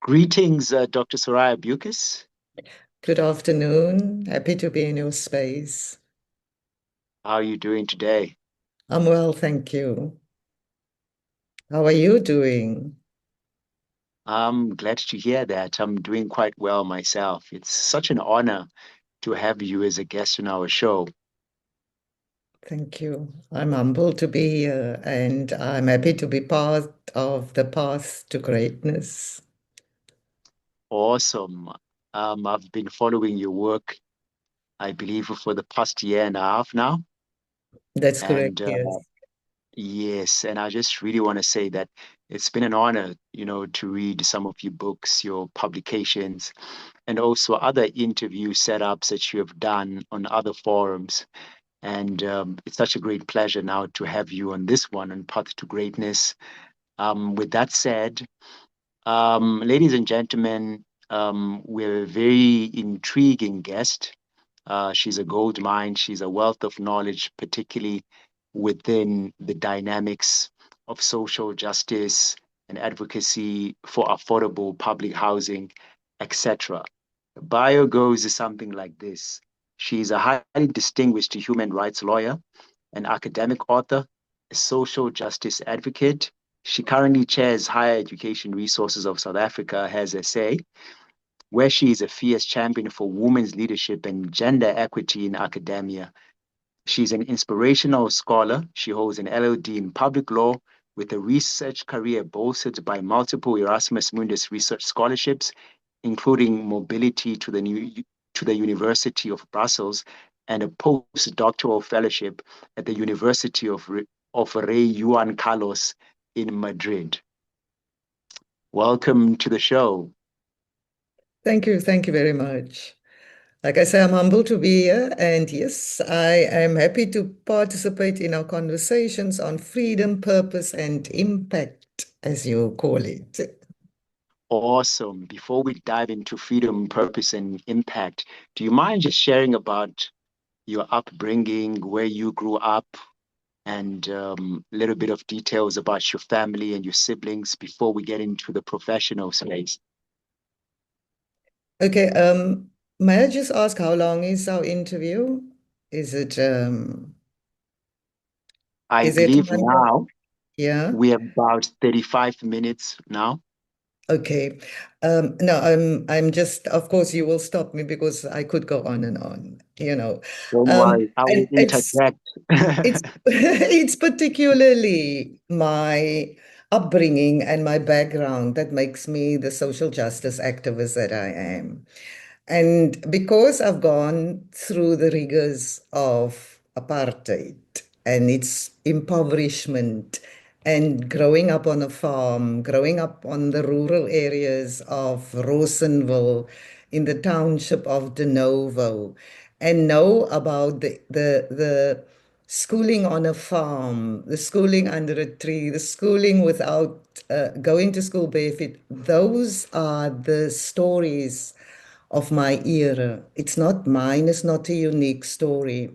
Greetings, Dr. Soraya Beukes. Good afternoon. Happy to be in your space. How are you doing today? I'm well, thank you. How are you doing? I'm glad to hear that. I'm doing quite well myself. It's such an honor to have you as a guest on our show. Thank you. I'm humbled to be here and I'm happy to be part of the path to greatness. Awesome. I've been following your work, I believe, for the past year and a half now. That's correct, And yes. yes, and I just really want to say that it's been an honor, to read some of your books, your publications, and also other interview setups that you have done on other forums. And it's such a great pleasure now to have you on this one on Path to Greatness. With that said, ladies and gentlemen, we're a very intriguing guest. She's a gold mine. She's a wealth of knowledge, particularly within the dynamics of social justice and advocacy for affordable public housing, etc. Bio goes something like this. She's a highly distinguished human rights lawyer, an academic author, a social justice advocate. She currently chairs Higher Education Resources of South Africa, has a say, where she is a fierce champion for women's leadership and gender equity in academia. She's an inspirational scholar. She holds an LLD in public law with a research career bolstered by multiple Erasmus Mundus research scholarships, including mobility to the University of Brussels and a postdoctoral fellowship at the University of Rey Juan Carlos in Madrid. Welcome to the show. Thank you. Thank you very much. Like I say, I'm humbled to be here. And yes, I am happy to participate in our conversations on freedom, purpose, and impact, as you call it. Awesome. Before we dive into freedom, purpose, and impact, do you mind just sharing about your upbringing, where you grew up, and a little bit of details about your family and your siblings before we get into the professional space? Okay, may I just ask how long is our interview? Is it I is it believe under, now yeah? we have about 35 minutes now. Okay. No, I'm just, of course you will stop me because I could go on and on, you know. Don't Um, worry, I will and interject. it's it's particularly my upbringing and my background that makes me the social justice activist that I am. And because I've gone through the rigors of apartheid and its impoverishment and growing up on a farm, growing up on the rural areas of Rosenville in the township of De Novo, and know about the schooling on a farm, the schooling under a tree, the schooling without going to school barefoot, those are the stories of my era. It's not mine, it's not a unique story.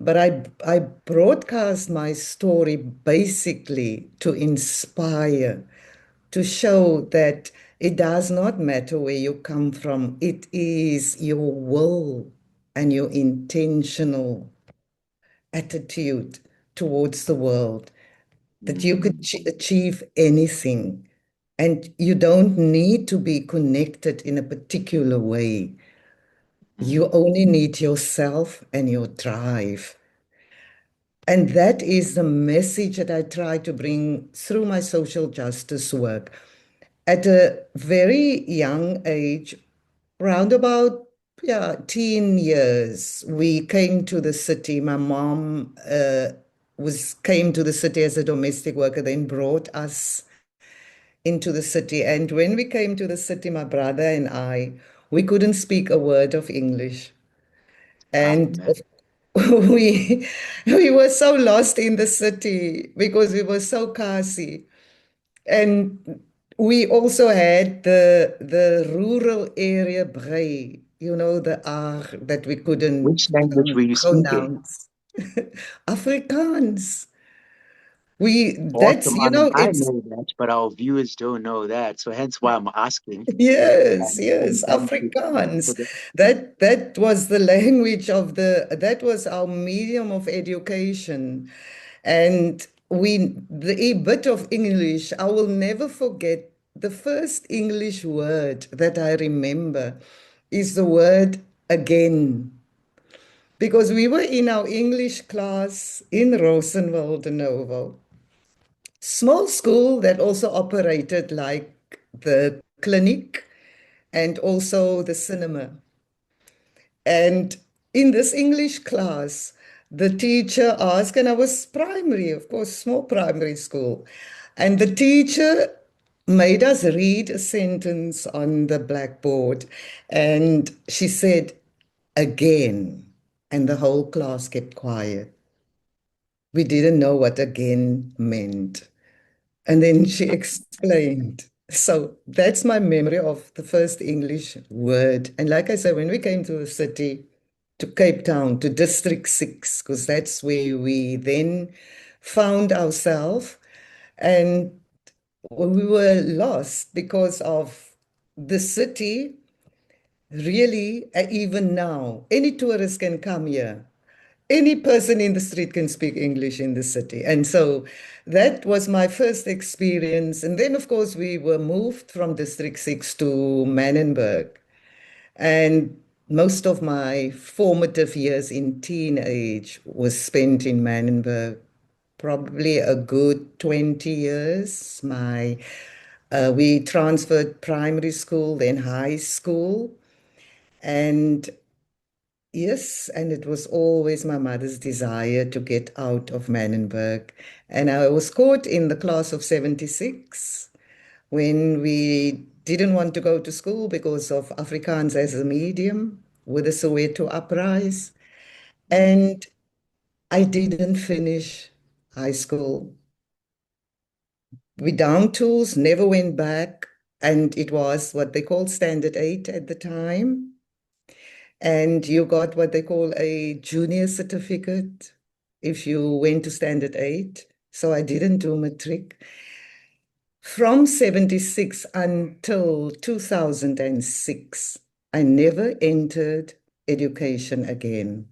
But I broadcast my story basically to inspire, to show that it does not matter where you come from, it is your will and your intentional attitude towards the world that you could Mm, achieve anything. And you don't need to be connected in a particular way. mm, You only need yourself and your drive. And that is the message that I try to bring through my social justice work. At a very young age, round about teen years, we came to the city. My mom was came to the city as a domestic worker, then brought us into the city. And when we came to the city, my brother and I, we couldn't speak a word of English. And man. we were so lost in the city because we were so classy. And we also had the rural area braai, the R that we couldn't Which language were you speaking? pronounce. Afrikaans. That's, Awesome. I mean, I it's, know that, but our viewers don't know that. So hence why I'm asking. yes, And yes, then for Afrikaans. the, That was the language of that was our medium of education. And a bit of English, I will never forget the first English word that I remember is the word again. Because we were in our English class in Rosenwald, Novo, small school that also operated like the clinic and also the cinema. And in this English class, the teacher asked, and I was primary, of course, small primary school, and the teacher made us read a sentence on the blackboard, and she said, again, and the whole class kept quiet. We didn't know what again meant. And then she explained. So that's my memory of the first English word. And like I said, when we came to the city, to Cape Town, to District 6, because that's where we then found ourselves. And we were lost because of the city. Really, even now, any tourist can come here. Any person in the street can speak English in the city. And so that was my first experience. And then, of course, we were moved from District 6 to Manenberg. And most of my formative years in teenage was spent in Manenberg, probably a good 20 years. We transferred primary school, then high school. And yes, and it was always my mother's desire to get out of Manenberg. And I was caught in the class of 76 when we didn't want to go to school because of Afrikaans as a medium with the Soweto uprise. And I didn't finish high school. We down tools, never went back. And it was what they called Standard 8 at the time. And you got what they call a junior certificate if you went to Standard 8. So I didn't do matric. From 76 until 2006, I never entered education again.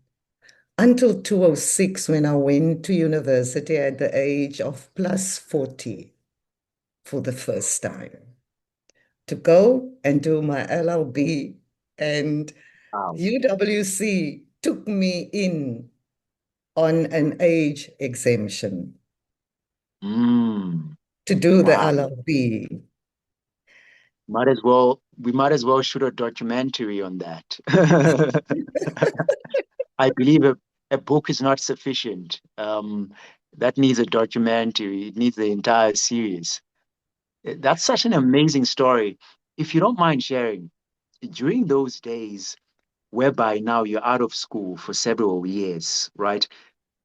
Until 2006, when I went to university at the age of plus 40 for the first time to go and do my LLB. And wow. UWC took me in on an age exemption Mm, to do the wow. LLB. We might as well shoot a documentary on that. I believe a book is not sufficient. That needs a documentary. It needs the entire series. That's such an amazing story. If you don't mind sharing, during those days, whereby now you're out of school for several years, right?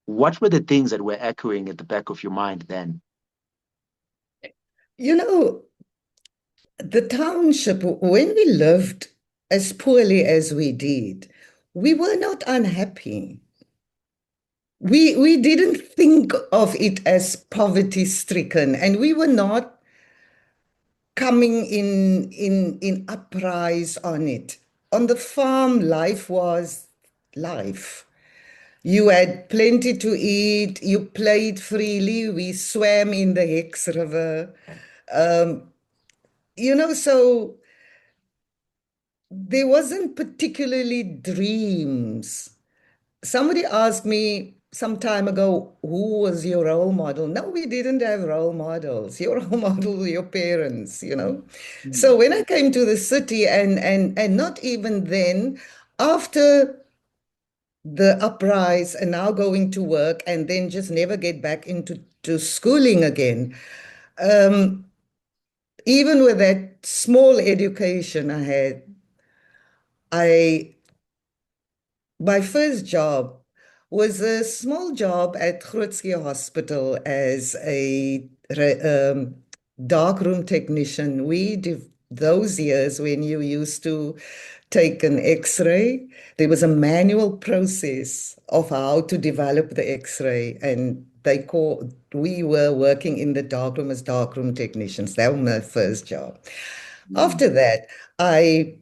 What were the things that were echoing at the back of your mind then? You know, the township, when we lived as poorly as we did, we were not unhappy. We didn't think of it as poverty stricken, and we were not coming in uprise on it. On the farm, life was life. You had plenty to eat. You played freely. We swam in the Hex River. Um, so there wasn't particularly dreams. Somebody asked me some time ago, who was your role model? No, we didn't have role models. Your role model were your parents. So Mm. when I came to the city and not even then, after the uprise and now going to work and then just never get back into schooling again. Um, Even with that small education I had, I my first job was a small job at Grootskie Hospital as a darkroom technician. Those years when you used to take an X-ray, there was a manual process of how to develop the X-ray, and we were working in the darkroom as darkroom technicians. That was my first job. Mm, After that, I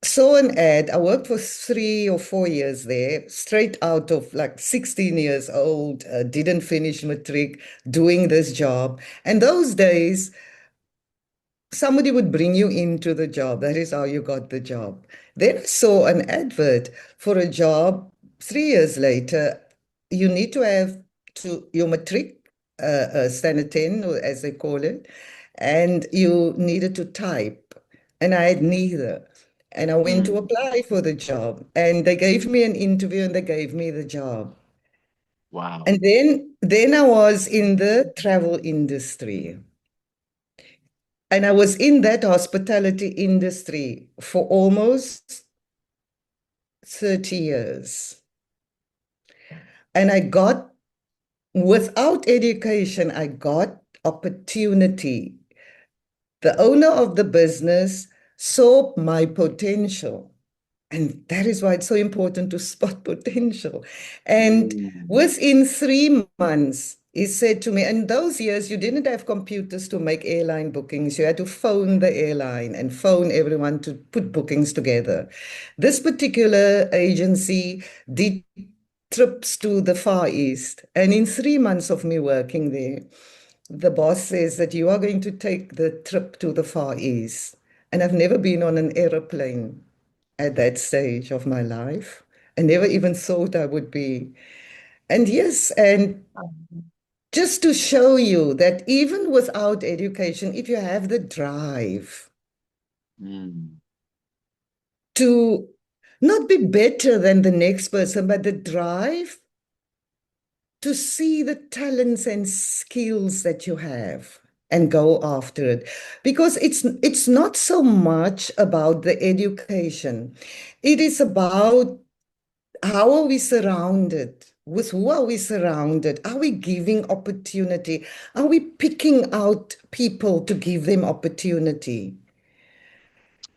saw an ad. I worked for 3 or 4 years there, straight out of like 16 years old, didn't finish matric, doing this job. And those days, somebody would bring you into the job. That is how you got the job. Then I saw an advert for a job 3 years later. You need to have your matric, standard 10, or as they call it, and you needed to type. And I had neither. And I went to mm, apply for the job, and they gave me an interview and they gave me the job. wow. And then I was in the travel industry. And I was in that hospitality industry for almost 30 years. And without education, I got opportunity. The owner of the business saw my potential. And that is why it's so important to spot potential. And Mm, within 3 months, he said to me, in those years, you didn't have computers to make airline bookings. You had to phone the airline and phone everyone to put bookings together. This particular agency did trips to the Far East. And in 3 months of me working there, the boss says that you are going to take the trip to the Far East. And I've never been on an aeroplane at that stage of my life. I never even thought I would be. And yes, and just to show you that even without education, if you have the drive mm, to not be better than the next person, but the drive to see the talents and skills that you have and go after it, because it's not so much about the education. It is about how are we surrounded? With who are we surrounded? Are we giving opportunity? Are we picking out people to give them opportunity?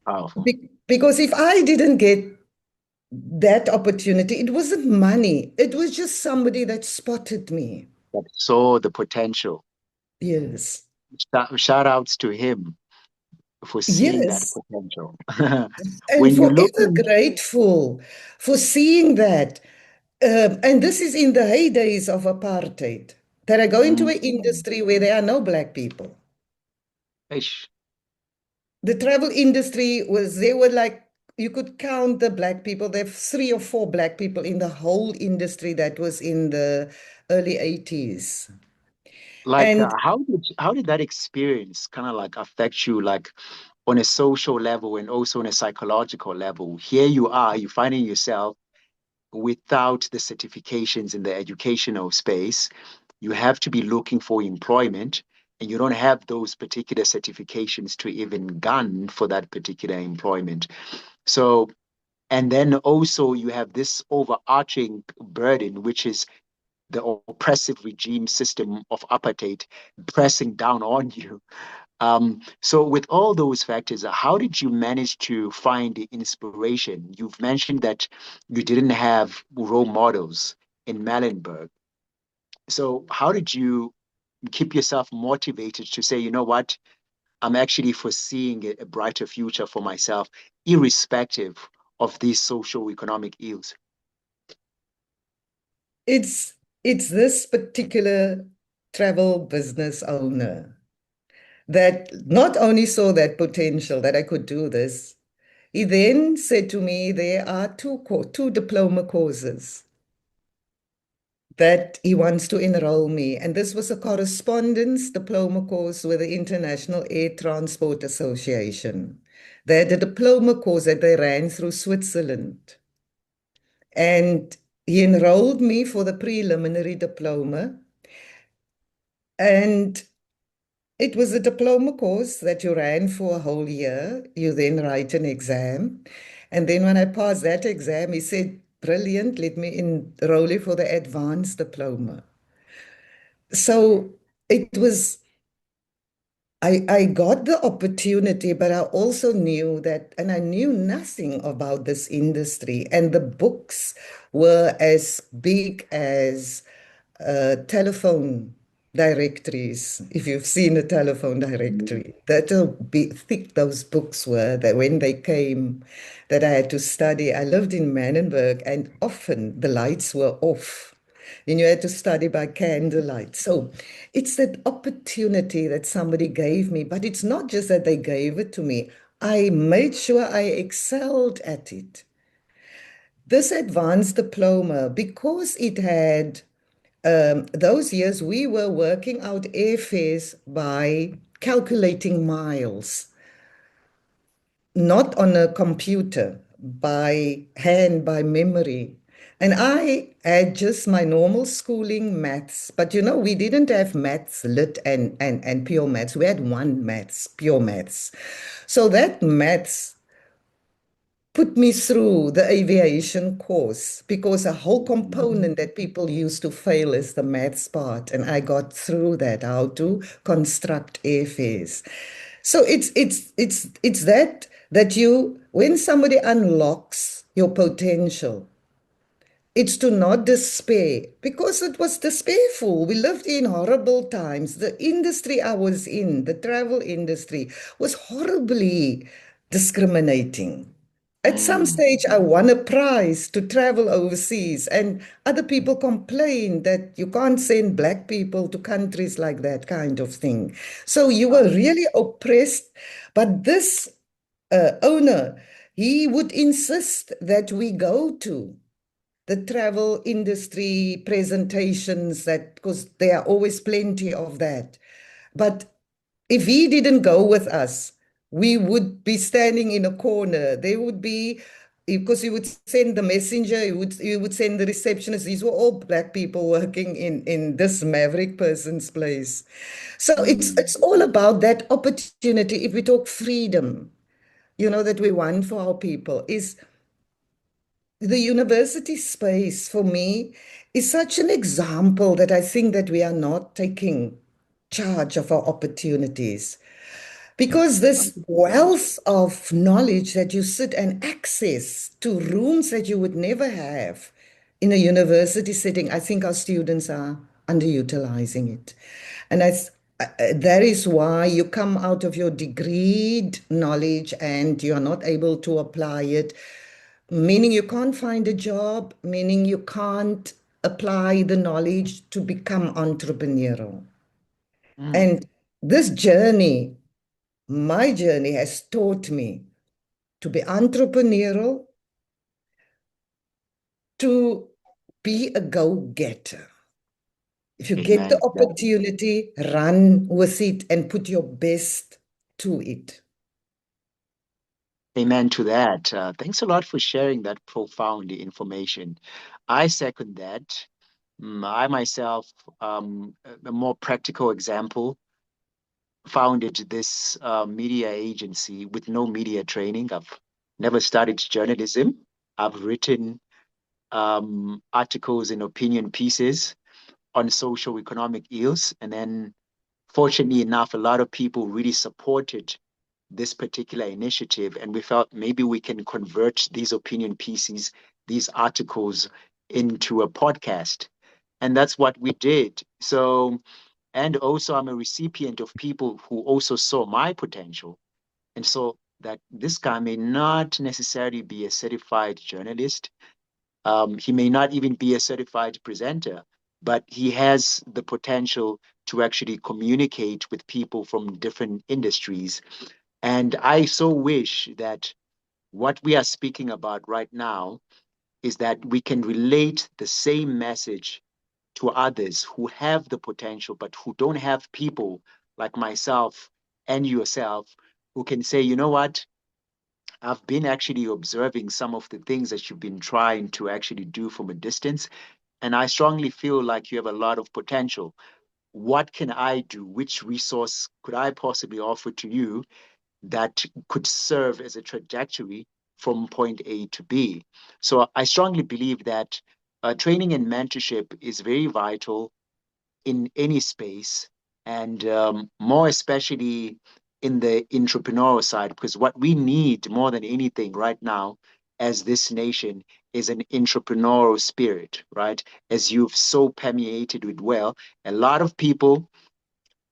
powerful. Because if I didn't get that opportunity, it wasn't money. It was just somebody that spotted me. That saw the potential. Yes. Shout outs to him for seeing that Yes. potential. And When you look forever in, grateful for seeing that. And this is in the heydays of apartheid, that I go into mm, an industry where there are no black people. ish, The travel industry they were like, you could count the black people. There are 3 or 4 black people in the whole industry that was in the early 80s. like And how did that experience kind of like affect you, like on a social level and also on a psychological level? Here you are, you're finding yourself without the certifications in the educational space. You have to be looking for employment, and you don't have those particular certifications to even gun for that particular employment. So, and then also you have this overarching burden, which is the oppressive regime system of apartheid pressing down on you. So, with all those factors, how did you manage to find the inspiration? You've mentioned that you didn't have role models in Malenberg. So, how did you keep yourself motivated to say, you know what, I'm actually foreseeing a brighter future for myself, irrespective of these social economic ills? it's it's this particular travel business owner that not only saw that potential that I could do this, he then said to me, there are two diploma courses that he wants to enroll me. And this was a correspondence diploma course with the International Air Transport Association. They had a diploma course that they ran through Switzerland. And he enrolled me for the preliminary diploma. And it was a diploma course that you ran for a whole year. You then write an exam. And then when I passed that exam, he said, brilliant, let me enroll you for the advanced diploma. So it was, I got the opportunity, but I also knew that, and I knew nothing about this industry. And the books were as big as telephone directories, if you've seen a telephone directory, that'll be thick those books were that when they came that I had to study. I lived in Manenberg and often the lights were off and you had to study by candlelight. So it's that opportunity that somebody gave me, but it's not just that they gave it to me. I made sure I excelled at it. This advanced diploma, because it had those years, we were working out airfares by calculating miles, not on a computer, by hand, by memory. And I had just my normal schooling maths, but we didn't have maths, lit and pure maths. We had one maths, pure maths. So that maths put me through the aviation course because a whole component that people used to fail is the maths part. And I got through that, how to construct airfares. So it's that you when somebody unlocks your potential, it's to not despair because it was despairful. We lived in horrible times. The industry I was in, the travel industry, was horribly discriminating. At some Mm. stage, I won a prize to travel overseas, and other people complained that you can't send black people to countries like that, kind of thing. So you were really oppressed. But this owner, he would insist that we go to the travel industry presentations, that because there are always plenty of that. But if he didn't go with us, we would be standing in a corner. There would be, because he would send the messenger, he would send the receptionist. These were all black people working in this maverick person's place. So it's Mm. all about that opportunity. If we talk freedom, that we want for our people, is the university space for me is such an example that I think that we are not taking charge of our opportunities. Because this 100%. wealth of knowledge that you sit and access to rooms that you would never have in a university setting, I think our students are underutilizing it. And that is why you come out of your degreed knowledge and you are not able to apply it, meaning you can't find a job, meaning you can't apply the knowledge to become entrepreneurial. Mm. And this journey, my journey, has taught me to be entrepreneurial, to be a go-getter. If you get the Amen. opportunity, run with it and put your best to it. Amen to that. Thanks a lot for sharing that profound information. I second that. I myself, a more practical example, founded this media agency with no media training. I've never studied journalism. I've written articles and opinion pieces on social economic ills. And then, fortunately enough, a lot of people really supported this particular initiative. And we felt maybe we can convert these opinion pieces, these articles, into a podcast. And that's what we did. So, and also, I'm a recipient of people who also saw my potential. And so that this guy may not necessarily be a certified journalist. He may not even be a certified presenter, but he has the potential to actually communicate with people from different industries. And I so wish that what we are speaking about right now is that we can relate the same message to others who have the potential, but who don't have people like myself and yourself who can say, you know what? I've been actually observing some of the things that you've been trying to actually do from a distance. And I strongly feel like you have a lot of potential. What can I do? Which resource could I possibly offer to you that could serve as a trajectory from point A to B? So I strongly believe that training and mentorship is very vital in any space, and more especially in the entrepreneurial side, because what we need more than anything right now as this nation is an entrepreneurial spirit, right? As you've so permeated with well, a lot of people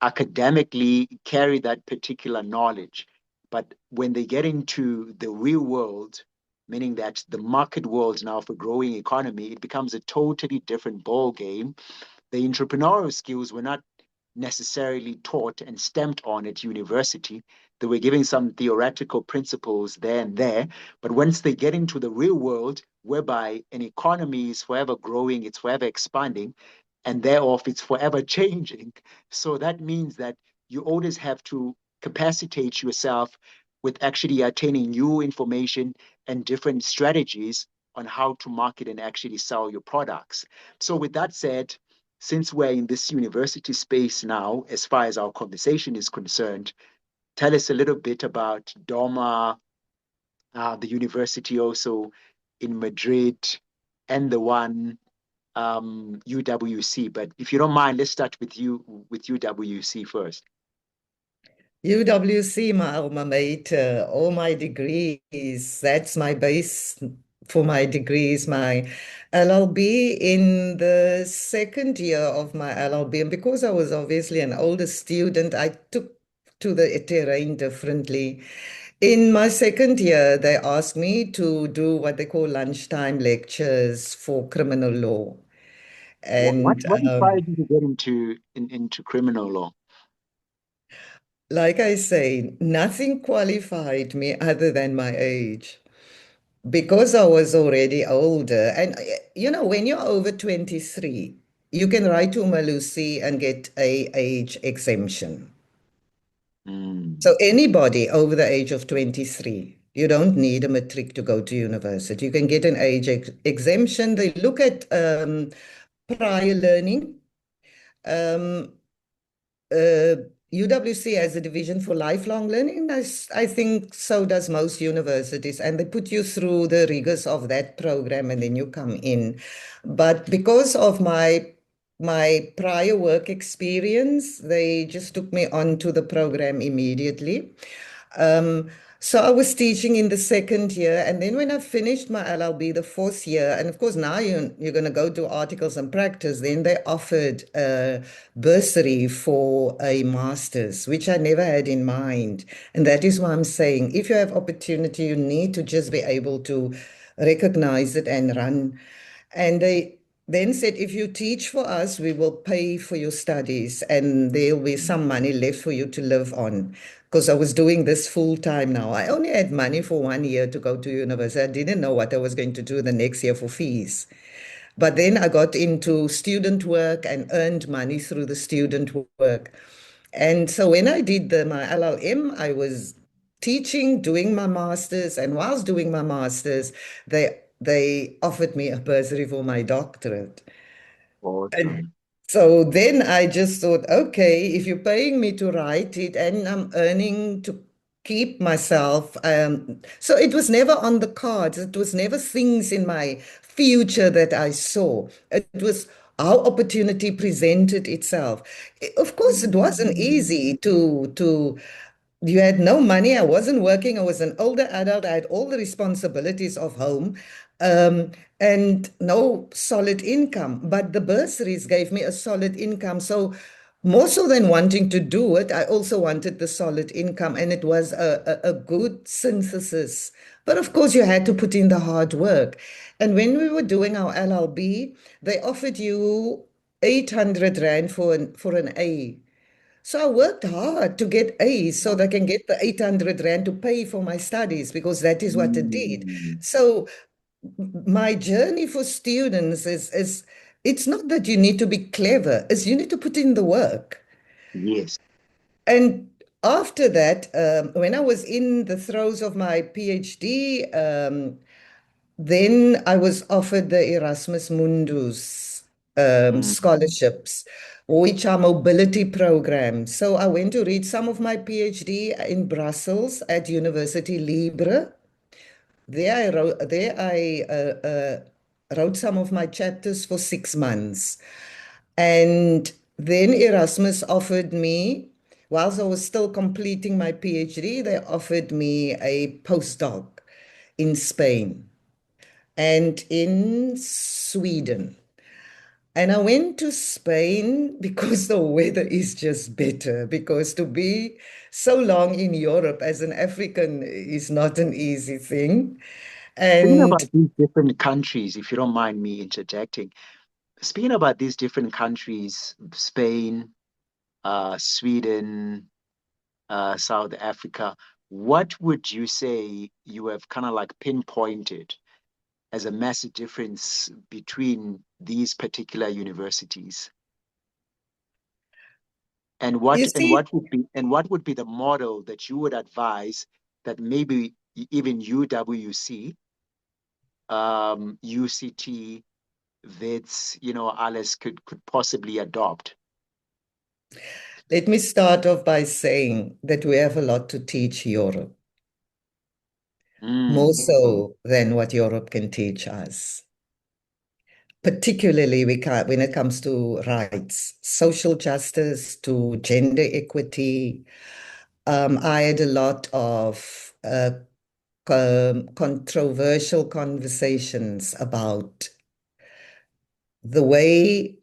academically carry that particular knowledge. But when they get into the real world, meaning that the market world now for growing economy, it becomes a totally different ball game. The entrepreneurial skills were not necessarily taught and stamped on at university. They were giving some theoretical principles there and there. But once they get into the real world, whereby an economy is forever growing, it's forever expanding, and thereof it's forever changing. So that means that you always have to capacitate yourself with actually attaining new information and different strategies on how to market and actually sell your products. So, with that said, since we're in this university space now, as far as our conversation is concerned, tell us a little bit about DOMA, the university also in Madrid, and the one UWC. But if you don't mind, let's start with UWC first. UWC, my alma mater, all my degrees, that's my base for my degrees, my LLB in the second year of my LLB. And because I was obviously an older student, I took to the terrain differently. In my second year, they asked me to do what they call lunchtime lectures for criminal law. What And what inspired you to get into criminal law? like I say, nothing qualified me other than my age. Because I was already older. And, when you're over 23, you can write to Malusi and get a age exemption. Mm. So anybody over the age of 23, you don't need a matric to go to university. You can get an age exemption. They look at prior learning. Um, uh, UWC has a division for lifelong learning. I think so does most universities, and they put you through the rigors of that program, and then you come in. But because of my prior work experience, they just took me onto the program immediately. Um, so I was teaching in the second year, and then when I finished my LLB, the fourth year, and of course now you're going to go to articles and practice, then they offered a bursary for a master's, which I never had in mind. And that is why I'm saying, if you have opportunity, you need to just be able to recognize it and run. And they then said, if you teach for us, we will pay for your studies and there'll be some money left for you to live on. Because I was doing this full time now. I only had money for 1 year to go to university. I didn't know what I was going to do the next year for fees. But then I got into student work and earned money through the student work. And so when I did my LLM, I was teaching, doing my master's, and whilst doing my master's, they offered me a bursary for my doctorate. And Awesome. so then I just thought, okay, if you're paying me to write it and I'm earning to keep myself, so it was never on the cards. It was never things in my future that I saw. It was how opportunity presented itself. Of course, it wasn't easy to you had no money. I wasn't working. I was an older adult. I had all the responsibilities of home, um, and no solid income. But the bursaries gave me a solid income. So, more so than wanting to do it, I also wanted the solid income. And it was a good synthesis. But of course, you had to put in the hard work. And when we were doing our LLB, they offered you 800 Rand for an A. So I worked hard to get A's so that I can get the 800 Rand to pay for my studies because that is what it did. Mm. So my journey for students is it's not that you need to be clever, it's you need to put in the work. Yes. And after that, when I was in the throes of my PhD, then I was offered the Erasmus Mundus Mm. scholarships, which are mobility programs. So I went to read some of my PhD in Brussels at University Libre. There I wrote some of my chapters for 6 months. And then Erasmus offered me, whilst I was still completing my PhD, they offered me a postdoc in Spain. and in Sweden. And I went to Spain because the weather is just better. Because to be so long in Europe as an African is not an easy thing. Speaking And about these different countries, if you don't mind me interjecting, speaking about these different countries, Spain, Sweden, South Africa, what would you say you have kind of like pinpointed as a massive difference between these particular universities? And you see, what would be the model that you would advise that maybe even UWC, UCT, VITS, Alice could possibly adopt? let me start off by saying that we have a lot to teach Europe, more Mm, so than what Europe can teach us. Particularly when it comes to rights, social justice, to gender equity. I had a lot of controversial conversations about the way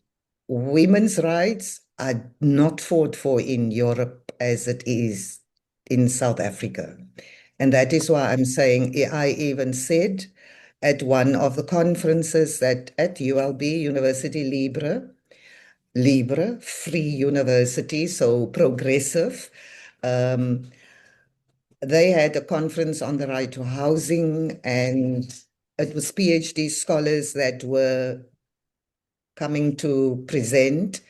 women's rights are not fought for in Europe as it is in South Africa. And that is why I'm saying, I even said at one of the conferences that at ULB, University Libre, free university, so progressive, um, they had a conference on the right to housing, and it was PhD scholars that were coming to present.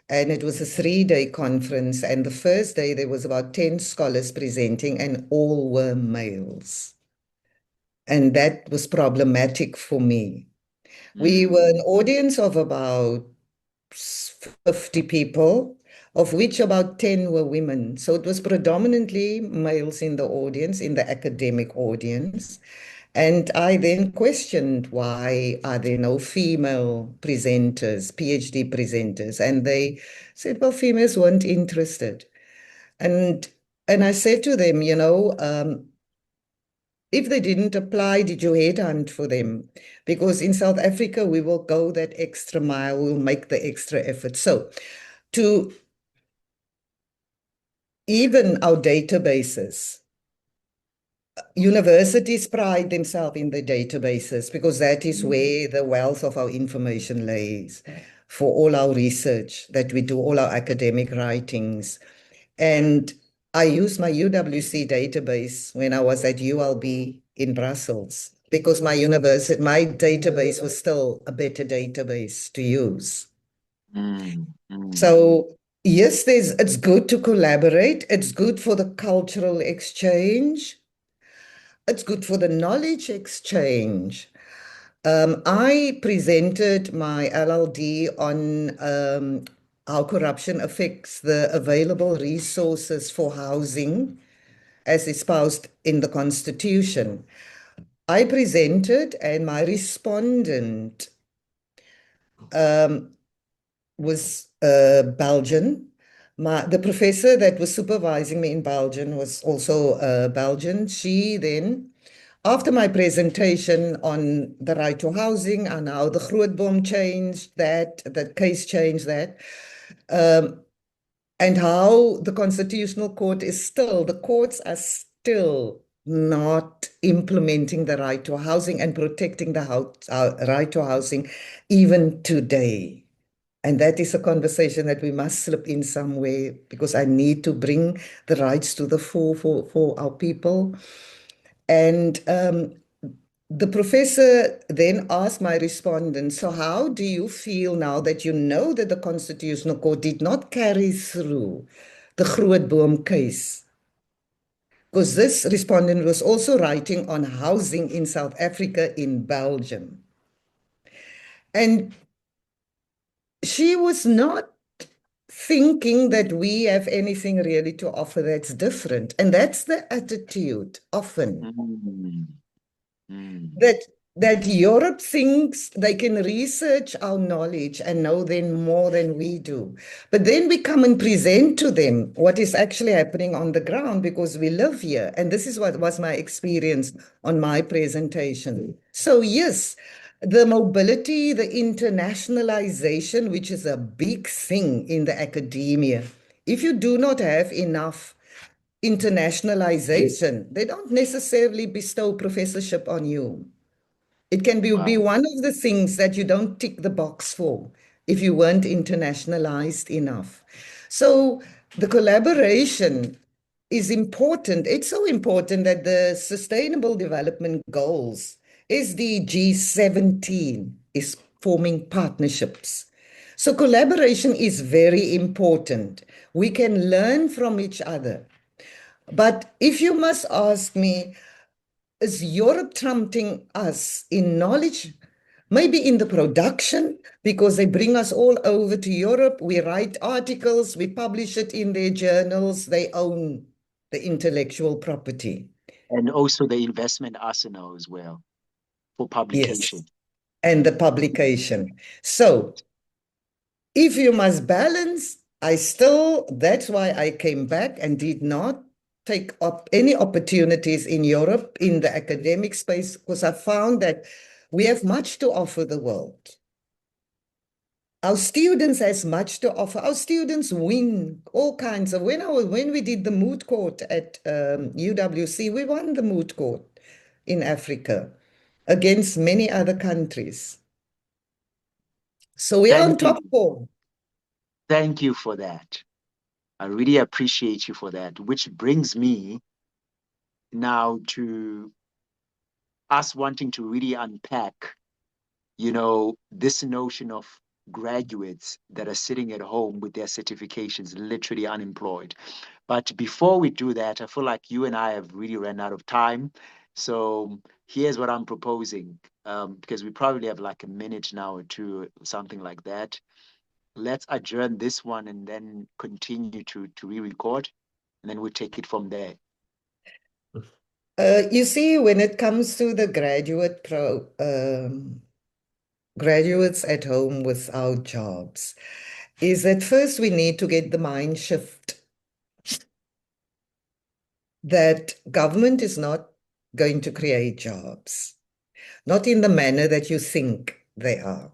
And it was a 3-day conference. And the first day, there was about 10 scholars presenting, and all were males. And that was problematic for me. We mm, were an audience of about 50 people, of which about 10 were women. So it was predominantly males in the audience, in the academic audience. And I then questioned, why are there no female presenters, PhD presenters? And they said, well, females weren't interested. And and I said to them, if they didn't apply, did you headhunt for them? Because in South Africa, we will go that extra mile, we'll make the extra effort. So to even our databases, universities pride themselves in the databases because that is mm, where the wealth of our information lays for all our research that we do, all our academic writings. And I used my UWC database when I was at ULB in Brussels because my database was still a better database to use. mm, mm, So yes, it's good to collaborate. It's good for the cultural exchange. It's good for the knowledge exchange. I presented my LLD on how corruption affects the available resources for housing as espoused in the Constitution. I presented, and my respondent was Belgian. The professor that was supervising me in Belgium was also Belgian. She then, after my presentation on the right to housing and how the Grootboom changed that, the case changed that, and how the Constitutional Court the courts are still not implementing the right to housing and protecting the right to housing even today. And that is a conversation that we must slip in somewhere because I need to bring the rights to the fore for our people. And the professor then asked my respondent, so how do you feel now that you know that the Constitutional Court did not carry through the Grootboom case? Because this respondent was also writing on housing in South Africa, in Belgium. And she was not thinking that we have anything really to offer that's different. And that's the attitude often mm, mm, that that Europe thinks they can research our knowledge and know then more than we do. But then we come and present to them what is actually happening on the ground because we live here. And this is what was my experience on my presentation. So, yes, the mobility, the internationalization, which is a big thing in the academia. If you do not have enough internationalization, they don't necessarily bestow professorship on you. It can be Wow. one of the things that you don't tick the box for if you weren't internationalized enough. So the collaboration is important. It's so important that the Sustainable Development Goals, SDG 17, is forming partnerships. So collaboration is very important. We can learn from each other. But if you must ask me, is Europe trumping us in knowledge? Maybe in the production, because they bring us all over to Europe. We write articles, we publish it in their journals, they own the intellectual property. And also the investment arsenal as well for Yes, publication. and the publication. So if you must balance, that's why I came back and did not take up any opportunities in Europe in the academic space because I found that we have much to offer the world. Our students has much to offer. Our students win all kinds of. When we did the moot court at UWC, we won the moot court in Africa against many other countries. So we are on Thank top you. form. Thank you for that. I really appreciate you for that, which brings me now to us wanting to really unpack, this notion of graduates that are sitting at home with their certifications, literally unemployed. But before we do that, I feel like you and I have really run out of time. So here's what I'm proposing, because we probably have like a minute now or two, something like that. Let's adjourn this one and then continue to re-record, and then we'll take it from there. You see, when it comes to the graduates at home without jobs, is that first we need to get the mind shift that government is not going to create jobs, not in the manner that you think they are.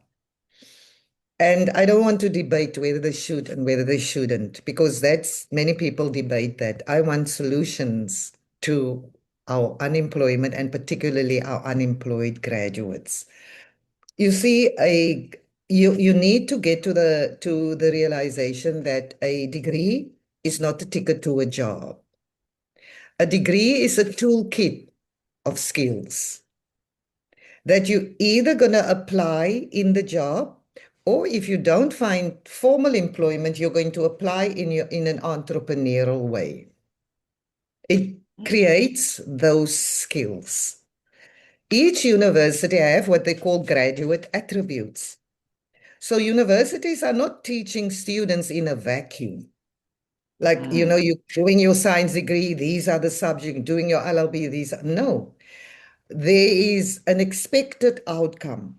And I don't want to debate whether they should and whether they shouldn't, because many people debate that. I want solutions to our unemployment and particularly our unemployed graduates. You see, you need to get to the realization that a degree is not a ticket to a job. A degree is a toolkit of skills that you either going to apply in the job, or if you don't find formal employment, you're going to apply in an entrepreneurial way. It creates those skills. Each university have what they call graduate attributes. So universities are not teaching students in a vacuum. Like, Mm. you doing your science degree, these are the subjects, doing your LLB, no. There is an expected outcome.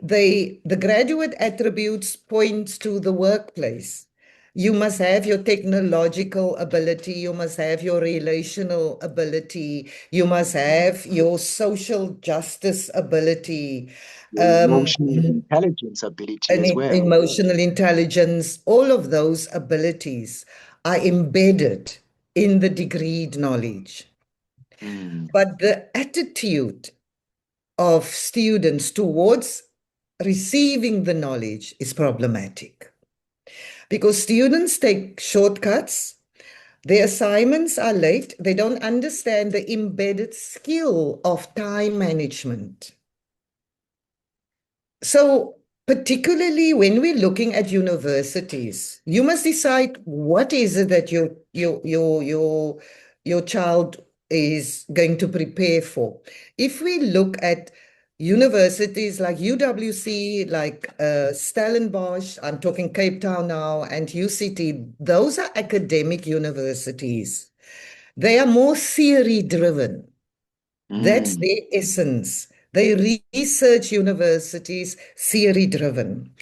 The graduate attributes points to the workplace. You must have your technological ability, you must have your relational ability, you must have your social justice ability, Emotional intelligence ability and as well. emotional intelligence. All of those abilities are embedded in the degreed knowledge. Mm. But the attitude of students towards receiving the knowledge is problematic because students take shortcuts. Their assignments are late. They don't understand the embedded skill of time management. So, particularly when we're looking at universities, you must decide what is it that your child is going to prepare for. If we look at universities like UWC, like Stellenbosch, I'm talking Cape Town now, and UCT, those are academic universities. They are more theory driven. That's Mm. their essence. They research universities, theory driven.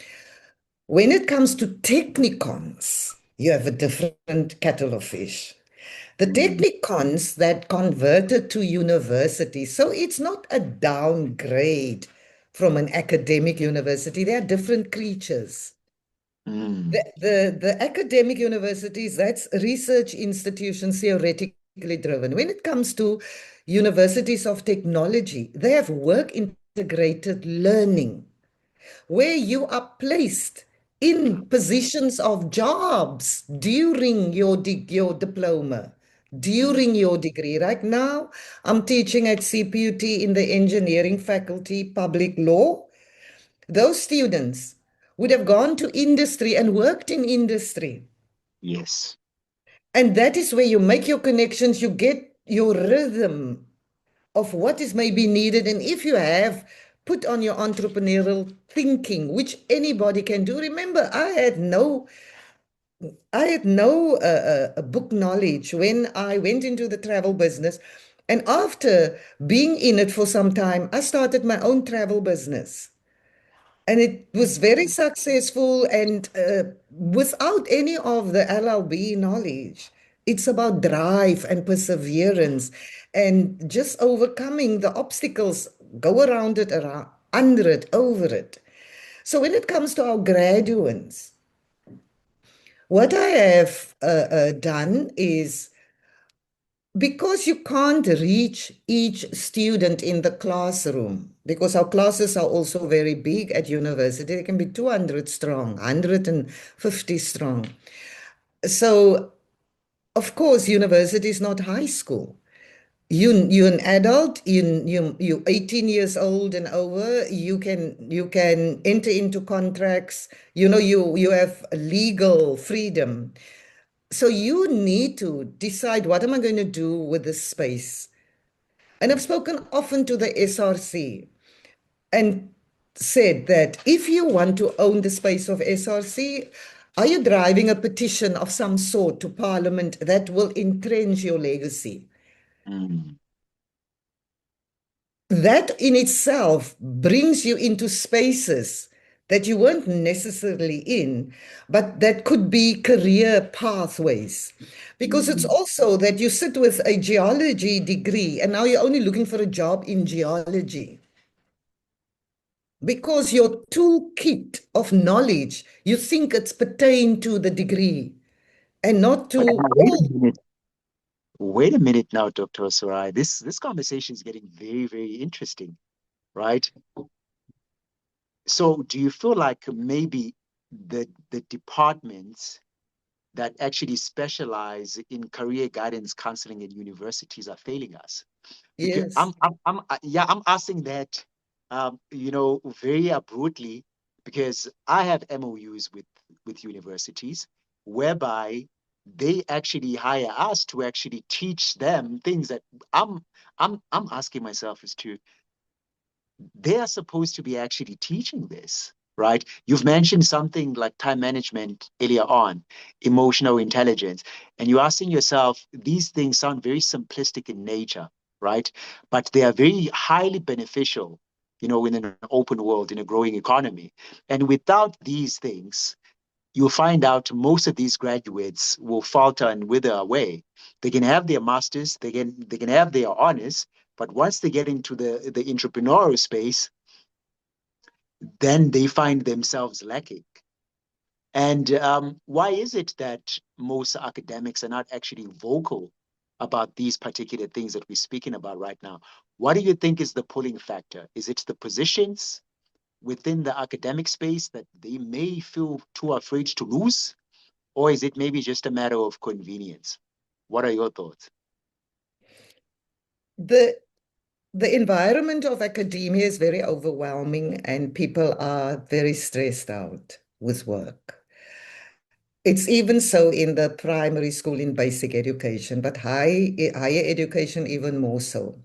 When it comes to technicons, you have a different kettle of fish. The Mm, technicons that converted to university, so it's not a downgrade from an academic university. They are different creatures. mm, The academic universities, that's research institutions theoretically driven. When it comes to universities of technology, they have work integrated learning where you are placed in positions of jobs during your diploma, mm. during your degree. Right now, I'm teaching at CPUT in the engineering faculty, public law. Those students would have gone to industry and worked in industry. Yes. And that is where you make your connections, you get your rhythm of what is maybe needed. And if you have put on your entrepreneurial thinking, which anybody can do, remember, I had no book knowledge when I went into the travel business. And after being in it for some time, I started my own travel business. And it was very successful. And without any of the LLB knowledge, it's about drive and perseverance and just overcoming the obstacles, go around it, around, under it, over it. So when it comes to our graduates, what I have done is because you can't reach each student in the classroom, because our classes are also very big at university, they can be 200 strong, 150 strong. So, of course, university is not high school. You're an adult, you're 18 years old and over, you can enter into contracts, you have legal freedom. So you need to decide, what am I going to do with this space? And I've spoken often to the SRC and said that if you want to own the space of SRC, are you driving a petition of some sort to Parliament that will entrench your legacy? Mm, That in itself brings you into spaces that you weren't necessarily in, but that could be career pathways. Because it's mm, also that you sit with a geology degree and now you're only looking for a job in geology. Because your toolkit of knowledge, you think it's pertain to the degree and not but to now, wait a all. minute. Wait a minute now, Dr. Soraya. This conversation is getting very, very interesting, right? So do you feel like maybe the departments that actually specialize in career guidance counseling at universities are failing us? Because Yes. yeah, I'm asking that, very abruptly, because I have MOUs with universities whereby they actually hire us to actually teach them things that I'm I'm asking myself as to, they are supposed to be actually teaching this, right? You've mentioned something like time management earlier on, emotional intelligence, and you're asking yourself, these things sound very simplistic in nature, right? But they are very highly beneficial, in an open world, in a growing economy. And without these things, you'll find out most of these graduates will falter and wither away. They can have their masters, they can have their honors, but once they get into the entrepreneurial space, then they find themselves lacking. And why is it that most academics are not actually vocal about these particular things that we're speaking about right now? What do you think is the pulling factor? Is it the positions within the academic space that they may feel too afraid to lose? Or is it maybe just a matter of convenience? What are your thoughts? The the environment of academia is very overwhelming and people are very stressed out with work. It's even so in the primary school in basic education, but higher education even more so.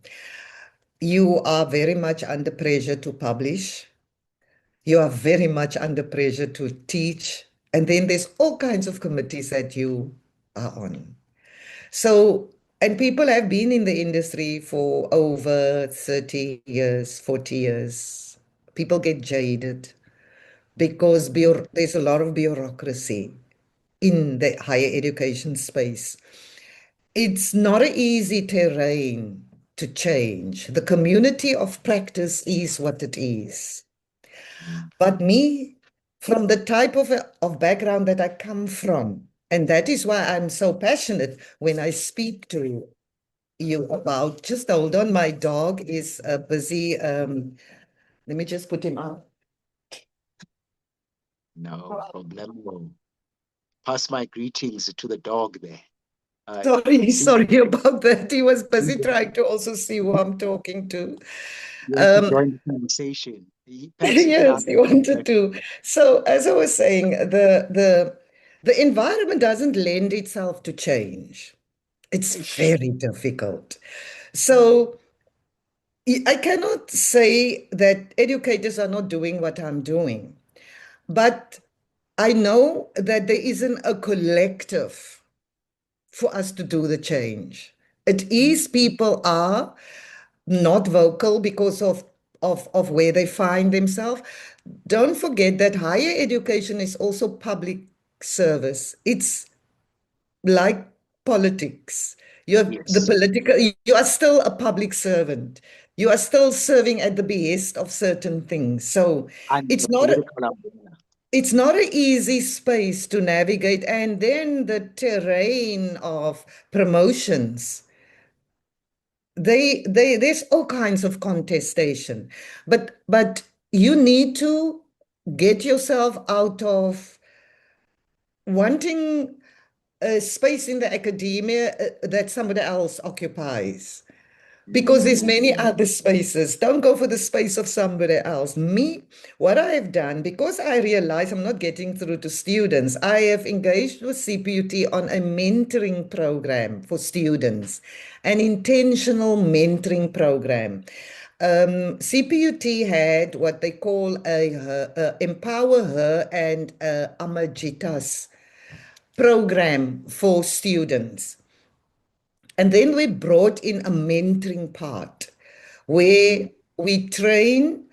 You are very much under pressure to publish. You are very much under pressure to teach. And then there's all kinds of committees that you are on. So And people have been in the industry for over 30 years, 40 years. People get jaded because there's a lot of bureaucracy in the higher education space. It's not an easy terrain to change. The community of practice is what it is. Mm. But me, from the type of background that I come from, and that is why I'm so passionate when I speak to you about, just hold on, my dog is busy. Let me just put him out. No problem. Pass my greetings to the dog there. Sorry, See, sorry about that. He was busy trying to also see who I'm talking to. you want to Um, join the conversation. Perhaps you can yes, ask he him wanted that. to. So as I was saying, the environment doesn't lend itself to change. It's Ish. very difficult. So I cannot say that educators are not doing what I'm doing, but I know that there isn't a collective for us to do the change. It is people are not vocal because of where they find themselves. Don't forget that higher education is also public service. It's like politics. You're the Yes. political, you are still a public servant. You are still serving at the behest of certain things. So And it's the not political umbrella. it's not an easy space to navigate. And then the terrain of promotions, there's all kinds of contestation. But you need to get yourself out of wanting a space in the academia that somebody else occupies. Because there's Mm. many other spaces. Don't go for the space of somebody else. Me, what I have done, because I realize I'm not getting through to students, I have engaged with CPUT on a mentoring program for students, an intentional mentoring program. CPUT had what they call a Empower Her and Amajitas program for students. And then we brought in a mentoring part Mm. where we train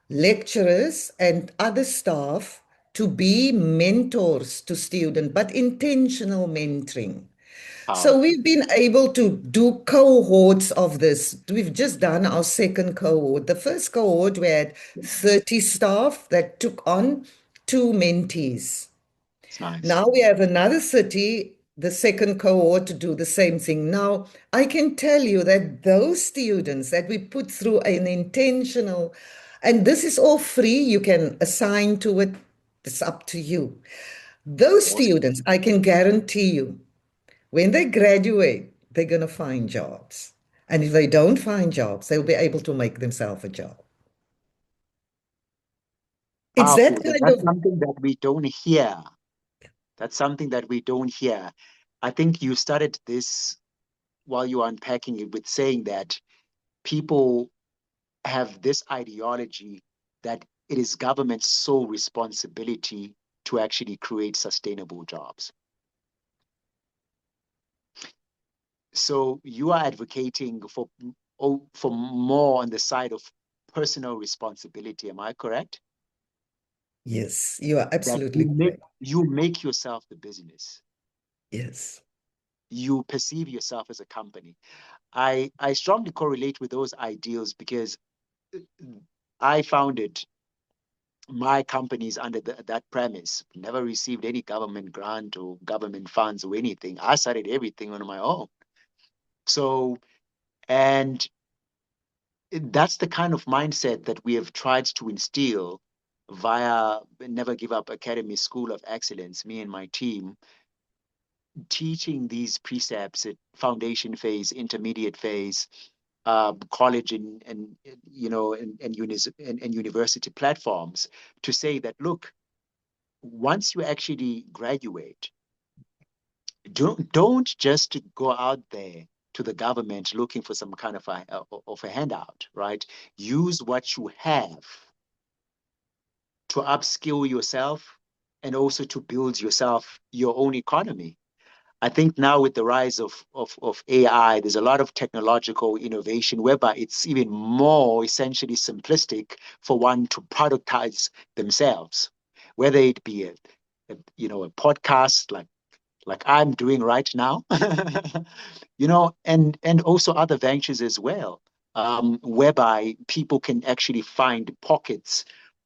lecturers and other staff to be mentors to students, but intentional mentoring. So Powerful. we've been able to do cohorts of this. We've just done our second cohort. The first cohort, we had 30 staff that took on two mentees. It's nice. Now we have another city, the second cohort, to do the same thing. Now, I can tell you that those students that we put through an intentional, and this is all free, you can assign to it, it's up to you. Those Awesome. students, I can guarantee you, when they graduate, they're going to find jobs. And if they don't find jobs, they'll be able to make themselves a job. It's that Powerful. kind That's of, something that we don't hear. That's something that we don't hear. I think you started this while you were unpacking it with saying that people have this ideology that it is government's sole responsibility to actually create sustainable jobs. So you are advocating for more on the side of personal responsibility. Am I correct? yes, you are That absolutely correct. you make yourself the business. Yes. You perceive yourself as a company. I strongly correlate with those ideals because I founded my companies under that premise. Never received any government grant or government funds or anything. I started everything on my own. So, and that's the kind of mindset that we have tried to instill via Never Give Up Academy School of Excellence, me and my team, teaching these precepts at foundation phase, intermediate phase, college and university platforms to say that look, once you actually graduate, don't just go out there to the government looking for some kind of a handout, right? Use what you have to upskill yourself and also to build yourself your own economy. I think now with the rise of AI, there's a lot of technological innovation whereby it's even more essentially simplistic for one to productize themselves, whether it be a podcast like I'm doing right now, and also other ventures as well, whereby people can actually find pockets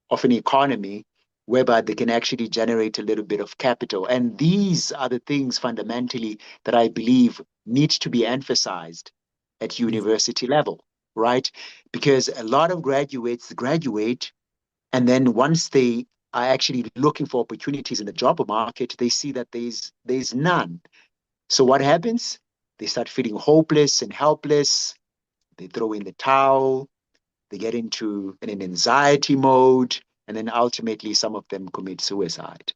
of an economy whereby they can actually generate a little bit of capital. And these are the things fundamentally that I believe need to be emphasized at Yes. university level, right? Because a lot of graduates graduate, and then once they are actually looking for opportunities in the job market, they see that there's none. So what happens? They start feeling hopeless and helpless. They throw in the towel. They get into an anxiety mode, and then ultimately some of them commit suicide.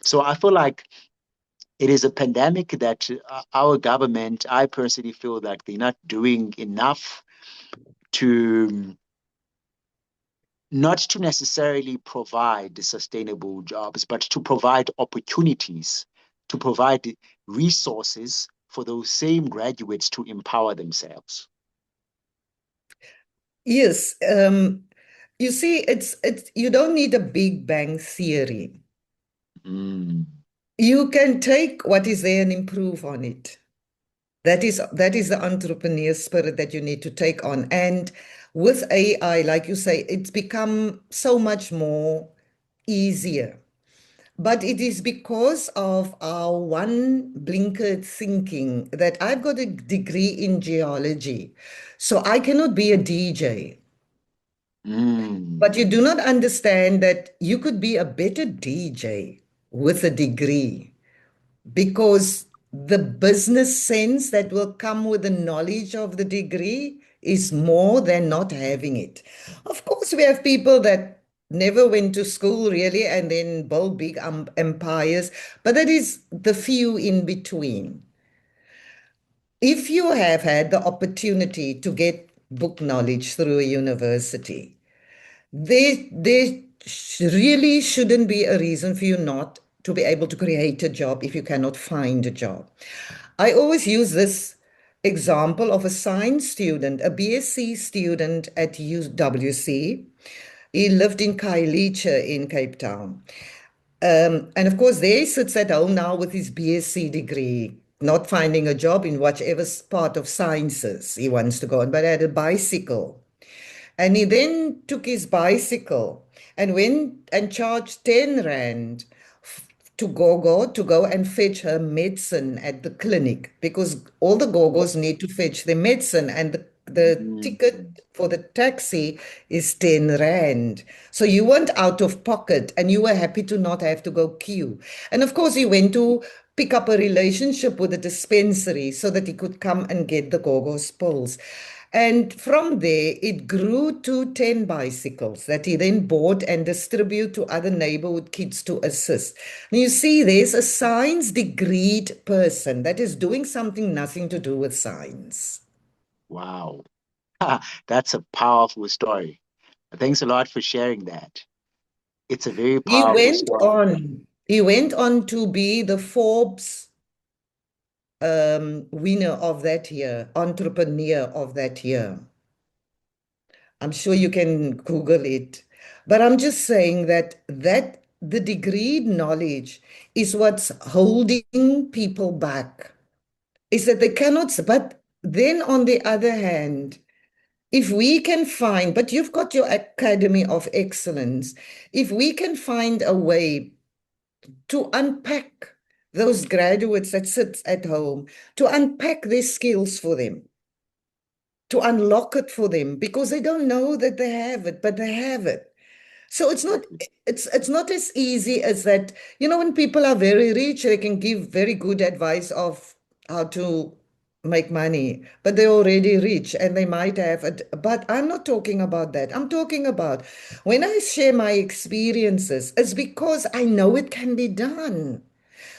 So I feel like it is a pandemic that our government, I personally feel like they're not doing enough to not to necessarily provide sustainable jobs, but to provide opportunities, to provide resources for those same graduates to empower themselves. Yes, you see, it's you don't need a Big Bang theory. Mm, You can take what is there and improve on it. That is the entrepreneur spirit that you need to take on. And with AI, like you say, it's become so much more easier. But it is because of our one blinkered thinking that I've got a degree in geology. So I cannot be a DJ. mm, But you do not understand that you could be a better DJ with a degree because the business sense that will come with the knowledge of the degree is more than not having it. Of course, we have people that never went to school really and then build big empires, but that is the few in between. If you have had the opportunity to get book knowledge through a university, there really shouldn't be a reason for you not to be able to create a job if you cannot find a job. I always use this example of a science student, a BSc student at UWC. He lived in Khayelitsha in Cape Town. And of course, there he sits at home now with his BSc degree, not finding a job in whichever part of sciences he wants to go on, but had a bicycle. And he then took his bicycle and went and charged 10 Rand to Gogo to go and fetch her medicine at the clinic because all the Gogos need to fetch their medicine and the mm, ticket for the taxi is 10 Rand. So you weren't out of pocket and you were happy to not have to go queue. And of course, he went to pick up a relationship with the dispensary so that he could come and get the Gogo's pills. And from there, it grew to 10 bicycles that he then bought and distributed to other neighborhood kids to assist. Now, you see, there's a science degreed person that is doing something nothing to do with science. wow. That's a powerful story. Thanks a lot for sharing that. It's a very He powerful went story. on, he went on to be the Forbes winner of that year, entrepreneur of that year. I'm sure you can Google it. But I'm just saying that the degree knowledge is what's holding people back. Is that they cannot, but then on the other hand, if we can find, but you've got your Academy of Excellence, if we can find a way to unpack those graduates that sit at home, to unpack their skills for them, to unlock it for them, because they don't know that they have it, but they have it. So it's not as easy as that. You know, when people are very rich, they can give very good advice of how to make money, but they're already rich and they might have it. But I'm not talking about that. I'm talking about when I share my experiences, it's because I know it can be done.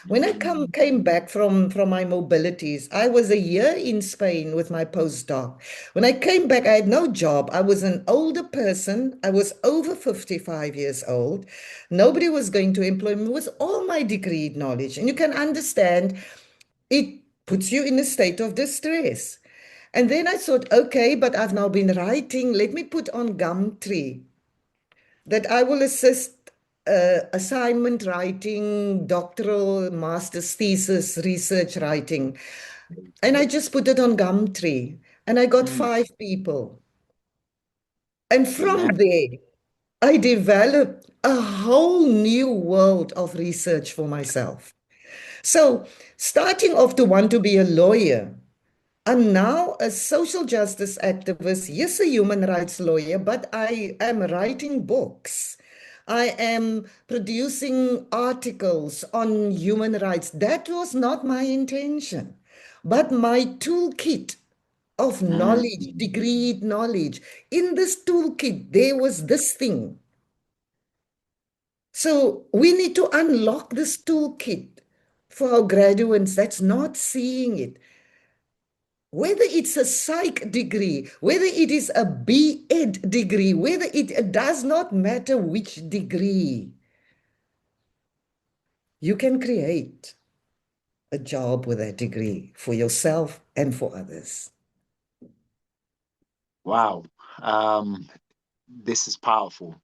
When I Mm, came back from my mobilities, I was a year in Spain with my postdoc. When I came back, I had no job. I was an older person. I was over 55 years old. Nobody was going to employ me with all my degree knowledge. And you can understand it puts you in a state of distress. And then I thought, okay, but I've now been writing. Let me put on Gumtree that I will assist assignment writing, doctoral, master's thesis, research writing. And I just put it on Gumtree and I got Mm, 5 people. And from amen. there, I developed a whole new world of research for myself. So, starting off to want to be a lawyer, I'm now a social justice activist, yes, a human rights lawyer, but I am writing books. I am producing articles on human rights. That was not my intention, but my toolkit of knowledge, Mm. degree knowledge. In this toolkit, there was this thing. So we need to unlock this toolkit for our graduates that's not seeing it. Whether it's a psych degree, whether it is a B.Ed degree, whether it does not matter which degree, you can create a job with that degree for yourself and for others. Wow. Um, this is powerful.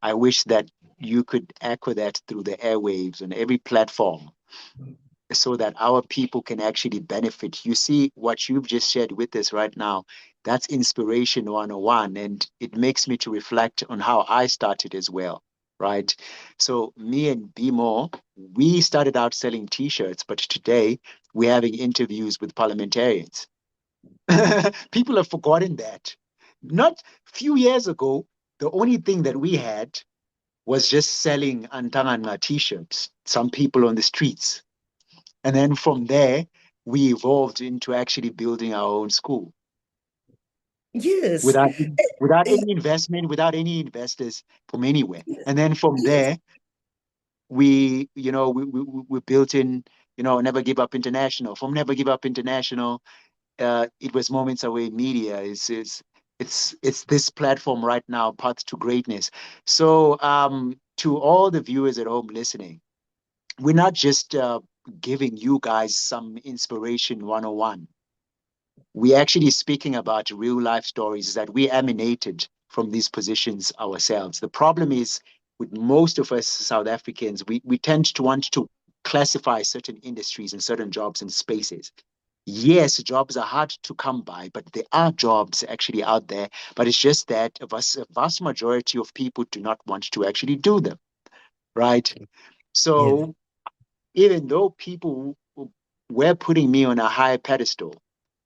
I wish that you could echo that through the airwaves on every platform so that our people can actually benefit. You see, what you've just shared with us right now, that's inspiration 101. And it makes me to reflect on how I started as well, right? So, me and Bimo, we started out selling t shirts, but today we're having interviews with parliamentarians. People have forgotten that. Not few years ago, the only thing that we had was just selling Antanganga t-shirts, some people on the streets. And then from there, we evolved into actually building our own school Yes. without without Eh, any investment, without any investors from anywhere. And then from yes. there, we built in, Never Give Up International. From Never Give Up International, it was Moments Away Media. It's this platform right now, Path to Greatness. So to all the viewers at home listening, we're not just giving you guys some inspiration 101. We're actually speaking about real life stories that we emanated from these positions ourselves. The problem is with most of us South Africans, we tend to want to classify certain industries and certain jobs and spaces. Yes, jobs are hard to come by, but there are jobs actually out there. But it's just that a vast majority of people do not want to actually do them, right? Yes. So even though people were putting me on a high pedestal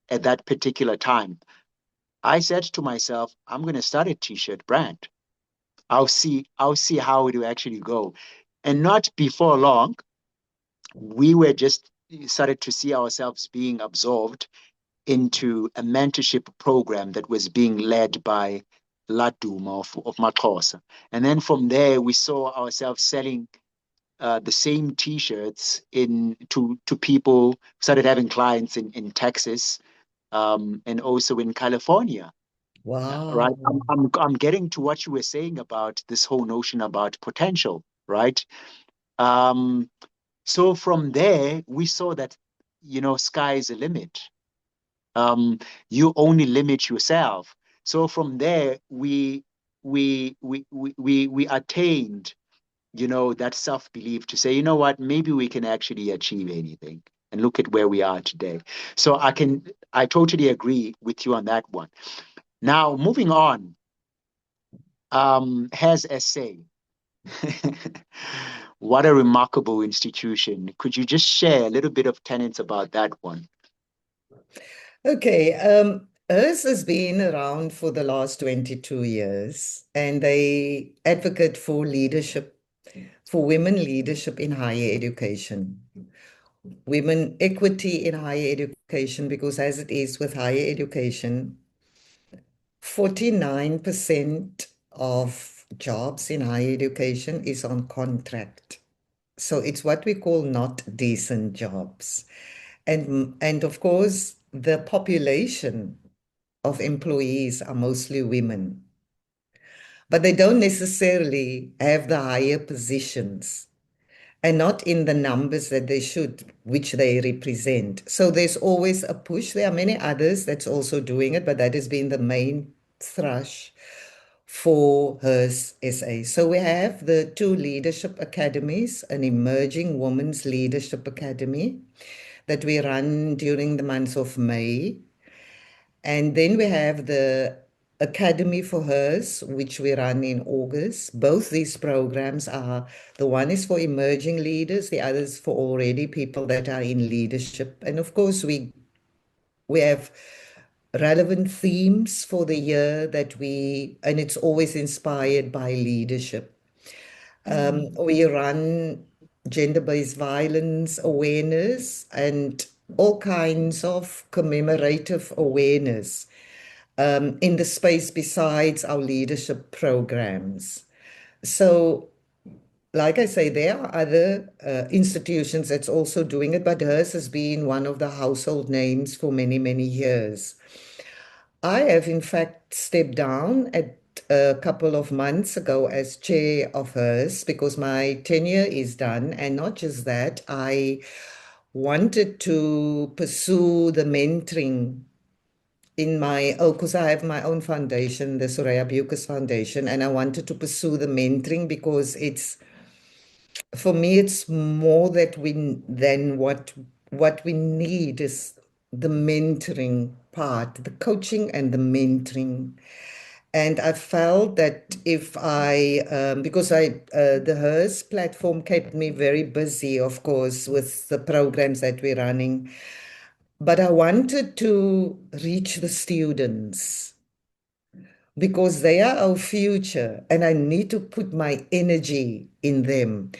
at that particular time, I said to myself, I'm going to start a t-shirt brand. I'll see how it will actually go. And not before long, we were just started to see ourselves being absorbed into a mentorship program that was being led by Laduma of Maxhosa. And then from there, we saw ourselves selling the same T-shirts to people. Started having clients in Texas and also in California. Right. Wow. I'm getting to what you were saying about this whole notion about potential. Right. Um, so from there, we saw that sky is the limit. Um, you only limit yourself. So from there, we attained that self-belief to say, you know what, maybe we can actually achieve anything. And look at where we are today. So I totally agree with you on that one. Now, moving on, has SA. What a remarkable institution. Could you just share a little bit of tenets about that one? Okay. HERS has been around for the last 22 years, and they advocate for leadership, for women leadership in higher education, women equity in higher education, because as it is with higher education, 49% of jobs in higher education is on contract. So it's what we call not decent jobs. And of course, the population of employees are mostly women, but they don't necessarily have the higher positions. and not in the numbers that they should, which they represent. So there's always a push. There are many others that's also doing it, but that has been the main thrush for HERS SA. So we have the two leadership academies, an emerging women's leadership academy that we run during the month of May. And then we have the Academy for Hers, which we run in August. Both these programs are, the one is for emerging leaders, the other is for already people that are in leadership. And of course, we have relevant themes for the year and it's always inspired by leadership. We run gender-based violence awareness and all kinds of commemorative awareness in the space besides our leadership programs. So, like I say, there are other institutions that's also doing it, but hers has been one of the household names for many, many years. I have, in fact, stepped down at a couple of months ago as chair of hers because my tenure is done. And not just that, I wanted to pursue the mentoring because I have my own foundation, the Soraya Beukes Foundation, and I wanted to pursue the mentoring because for me, it's more than what we need is the mentoring part, the coaching and the mentoring. And I felt that because the HERS platform kept me very busy, of course, with the programs that we're running, but I wanted to reach the students because they are our future and I need to put my energy in them.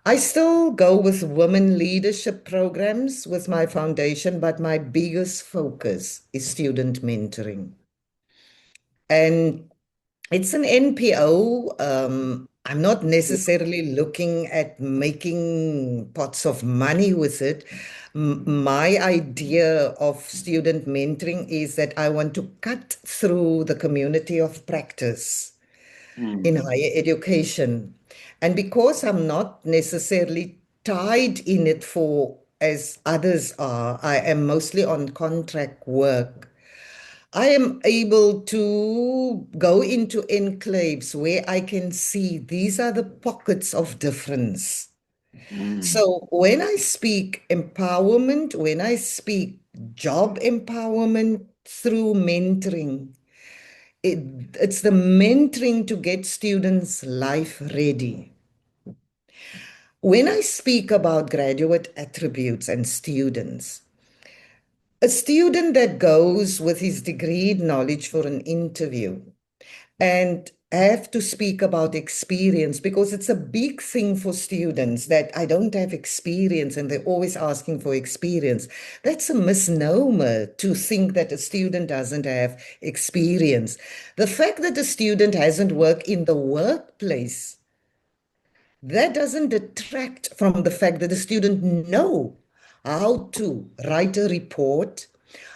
I still go with women leadership programs with my foundation, but my biggest focus is student mentoring. And it's an NPO. I'm not necessarily looking at making pots of money with it. My idea of student mentoring is that I want to cut through the community of practice in Mm, higher education. And because I'm not necessarily tied in it for as others are, I am mostly on contract work. I am able to go into enclaves where I can see these are the pockets of difference. mm, So when I speak empowerment, when I speak job empowerment through mentoring, it, it's the mentoring to get students life ready. When I speak about graduate attributes and students, a student that goes with his degree knowledge for an interview and have to speak about experience because it's a big thing for students that I don't have experience and they're always asking for experience. That's a misnomer to think that a student doesn't have experience. The fact that a student hasn't worked in the workplace, that doesn't detract from the fact that the student know how to write a report,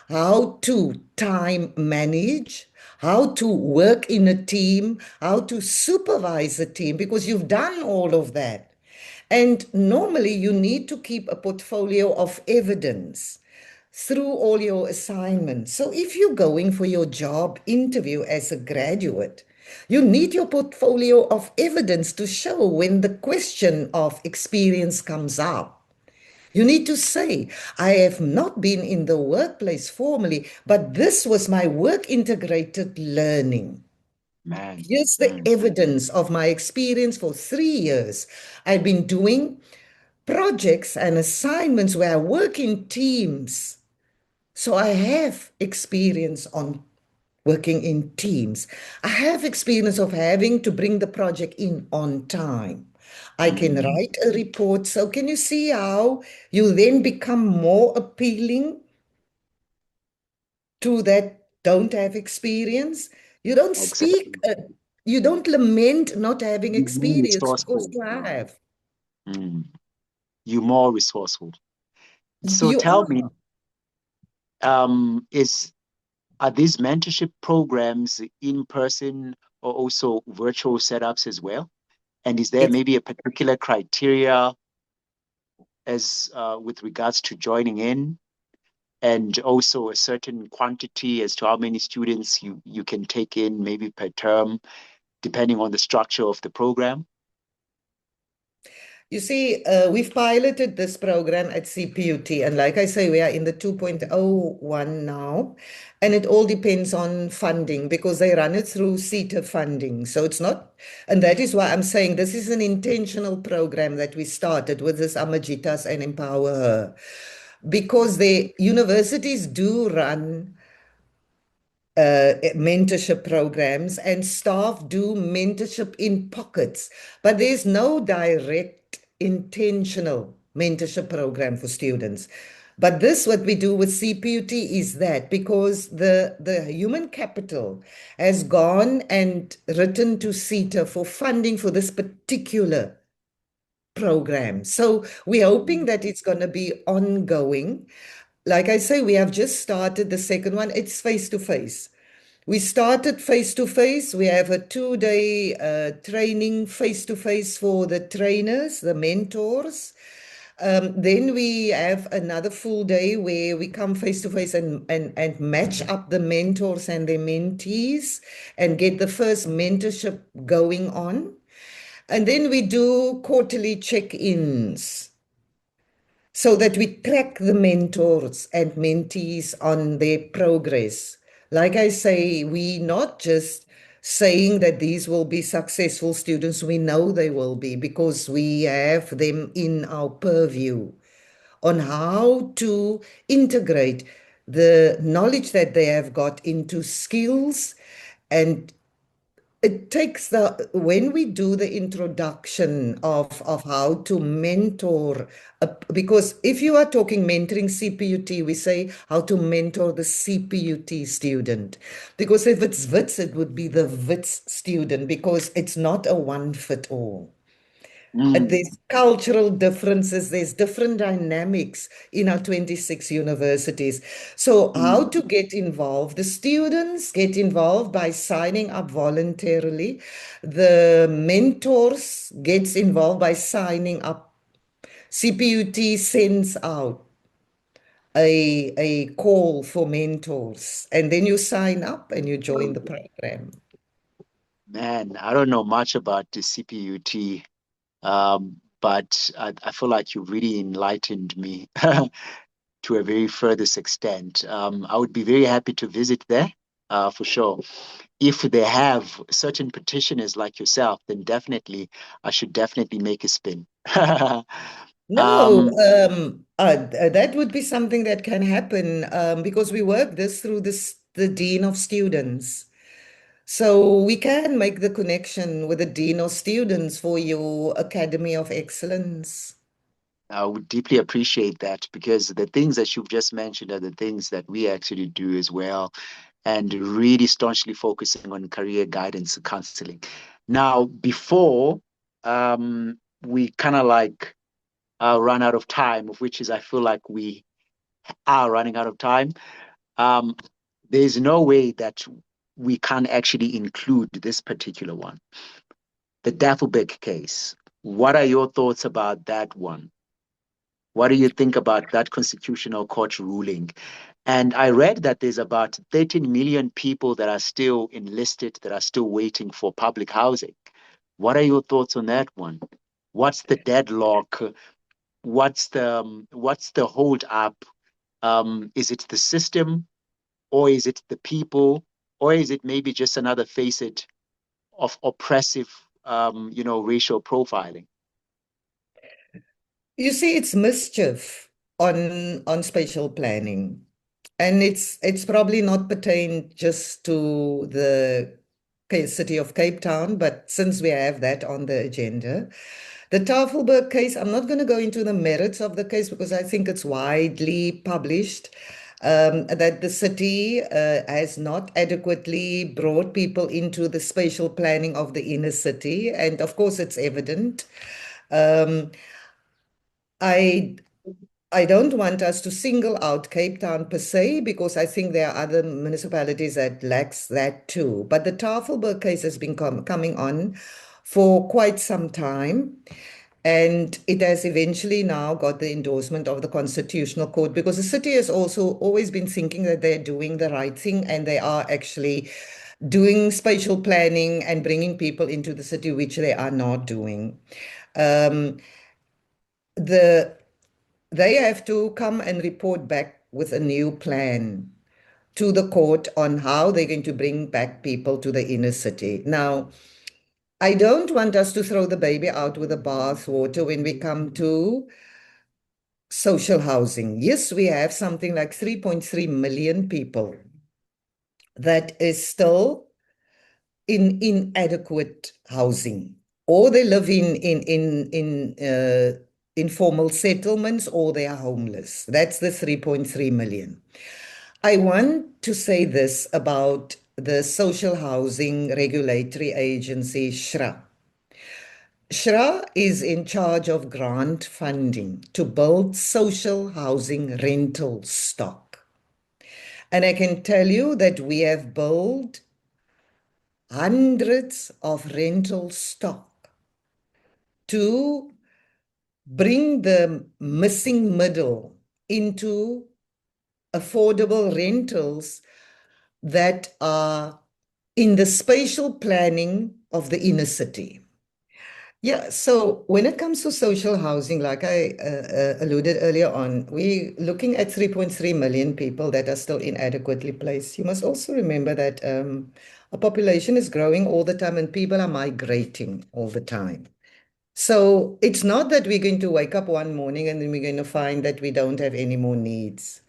how to time manage, how to work in a team, how to supervise a team, because you've done all of that. And normally you need to keep a portfolio of evidence through all your assignments. So if you're going for your job interview as a graduate, you need your portfolio of evidence to show when the question of experience comes up. You need to say, I have not been in the workplace formally, but this was my work integrated learning. man. Here's the Mm, evidence of my experience for 3 years. I've been doing projects and assignments where I work in teams. So I have experience on working in teams. I have experience of having to bring the project in on time. I can mm, write a report. So can you see how you then become more appealing to that don't have experience? You don't speak, exactly. you don't lament not having You're more experience because resourceful. you have. Mm, you're more resourceful. So You tell me, are. is are these mentorship programs in person or also virtual setups as well? And is there It's maybe a particular criteria? as with regards to joining in, and also a certain quantity as to how many students you can take in maybe per term, depending on the structure of the program? You see, we've piloted this program at CPUT, and like I say, we are in the 2.01 now, and it all depends on funding because they run it through CETA funding. So it's not, and that is why I'm saying this is an intentional program that we started with this Amajitas and Empower Her, because the universities do run mentorship programs and staff do mentorship in pockets, but there's no direct intentional mentorship program for students. But this, what we do with CPUT is that because the human capital has gone and written to CETA for funding for this particular program. So we're hoping that it's going to be ongoing. Like I say, we have just started the second one. It's face to face. We started face to face. We have a 2-day training face to face for the trainers, the mentors. Then we have another full day where we come face to face and match up the mentors and their mentees and get the first mentorship going on. And then we do quarterly check-ins so that we track the mentors and mentees on their progress. Like I say, we not just saying that these will be successful students, we know they will be because we have them in our purview on how to integrate the knowledge that they have got into skills. And it takes when we do the introduction of how to mentor, because if you are talking mentoring CPUT, we say how to mentor the CPUT student. Because if it's WITS, it would be the WITS student because it's not a one fit all. Mm, There's cultural differences, there's different dynamics in our 26 universities. So, how mm, to get involved? The students get involved by signing up voluntarily. The mentors gets involved by signing up. CPUT sends out a call for mentors, and then you sign up and you join the program. man, I don't know much about the CPUT, but I feel like you really enlightened me to a very furthest extent. I would be very happy to visit there, for sure. If they have certain petitioners like yourself, then definitely I should definitely make a spin. No, Um, that would be something that can happen because we work this through the Dean of Students. So we can make the connection with the Dean of Students for your Academy of Excellence. I would deeply appreciate that because the things that you've just mentioned are the things that we actually do as well, and really staunchly focusing on career guidance counseling. Now, before we kind of like run out of time, of which is I feel like we are running out of time, um, there's no way that we can actually include this particular one, the Daffelbeck case. What are your thoughts about that one? What do you think about that constitutional court ruling? And I read that there's about 13 million people that are still enlisted, that are still waiting for public housing. What are your thoughts on that one? What's the deadlock? What's the hold up? Is it the system, or is it the people, or is it maybe just another facet of oppressive, racial profiling? You see, it's mischief on spatial planning. And it's probably not pertained just to the city of Cape Town, but since we have that on the agenda, the Tafelberg case, I'm not going to go into the merits of the case because I think it's widely published that the city has not adequately brought people into the spatial planning of the inner city. And of course, it's evident. Um, I I don't want us to single out Cape Town per se, because I think there are other municipalities that lacks that too. But the Tafelberg case has been coming on for quite some time. And it has eventually now got the endorsement of the Constitutional Court because the city has also always been thinking that they're doing the right thing and they are actually doing spatial planning and bringing people into the city, which they are not doing. Um, the they have to come and report back with a new plan to the court on how they're going to bring back people to the inner city. Now, I don't want us to throw the baby out with the bathwater when we come to social housing. Yes, we have something like 3.3 million people that is still in inadequate housing, or they live in informal settlements, or they are homeless. That's the 3.3 million. I want to say this about the Social Housing Regulatory Agency, SHRA. SHRA is in charge of grant funding to build social housing rental stock. And I can tell you that we have built hundreds of rental stock to bring the missing middle into affordable rentals that are in the spatial planning of the inner city. Yeah, so when it comes to social housing, like I alluded earlier on, we're looking at 3.3 million people that are still inadequately placed. You must also remember that our population is growing all the time and people are migrating all the time. So it's not that we're going to wake up one morning and then we're going to find that we don't have any more needs.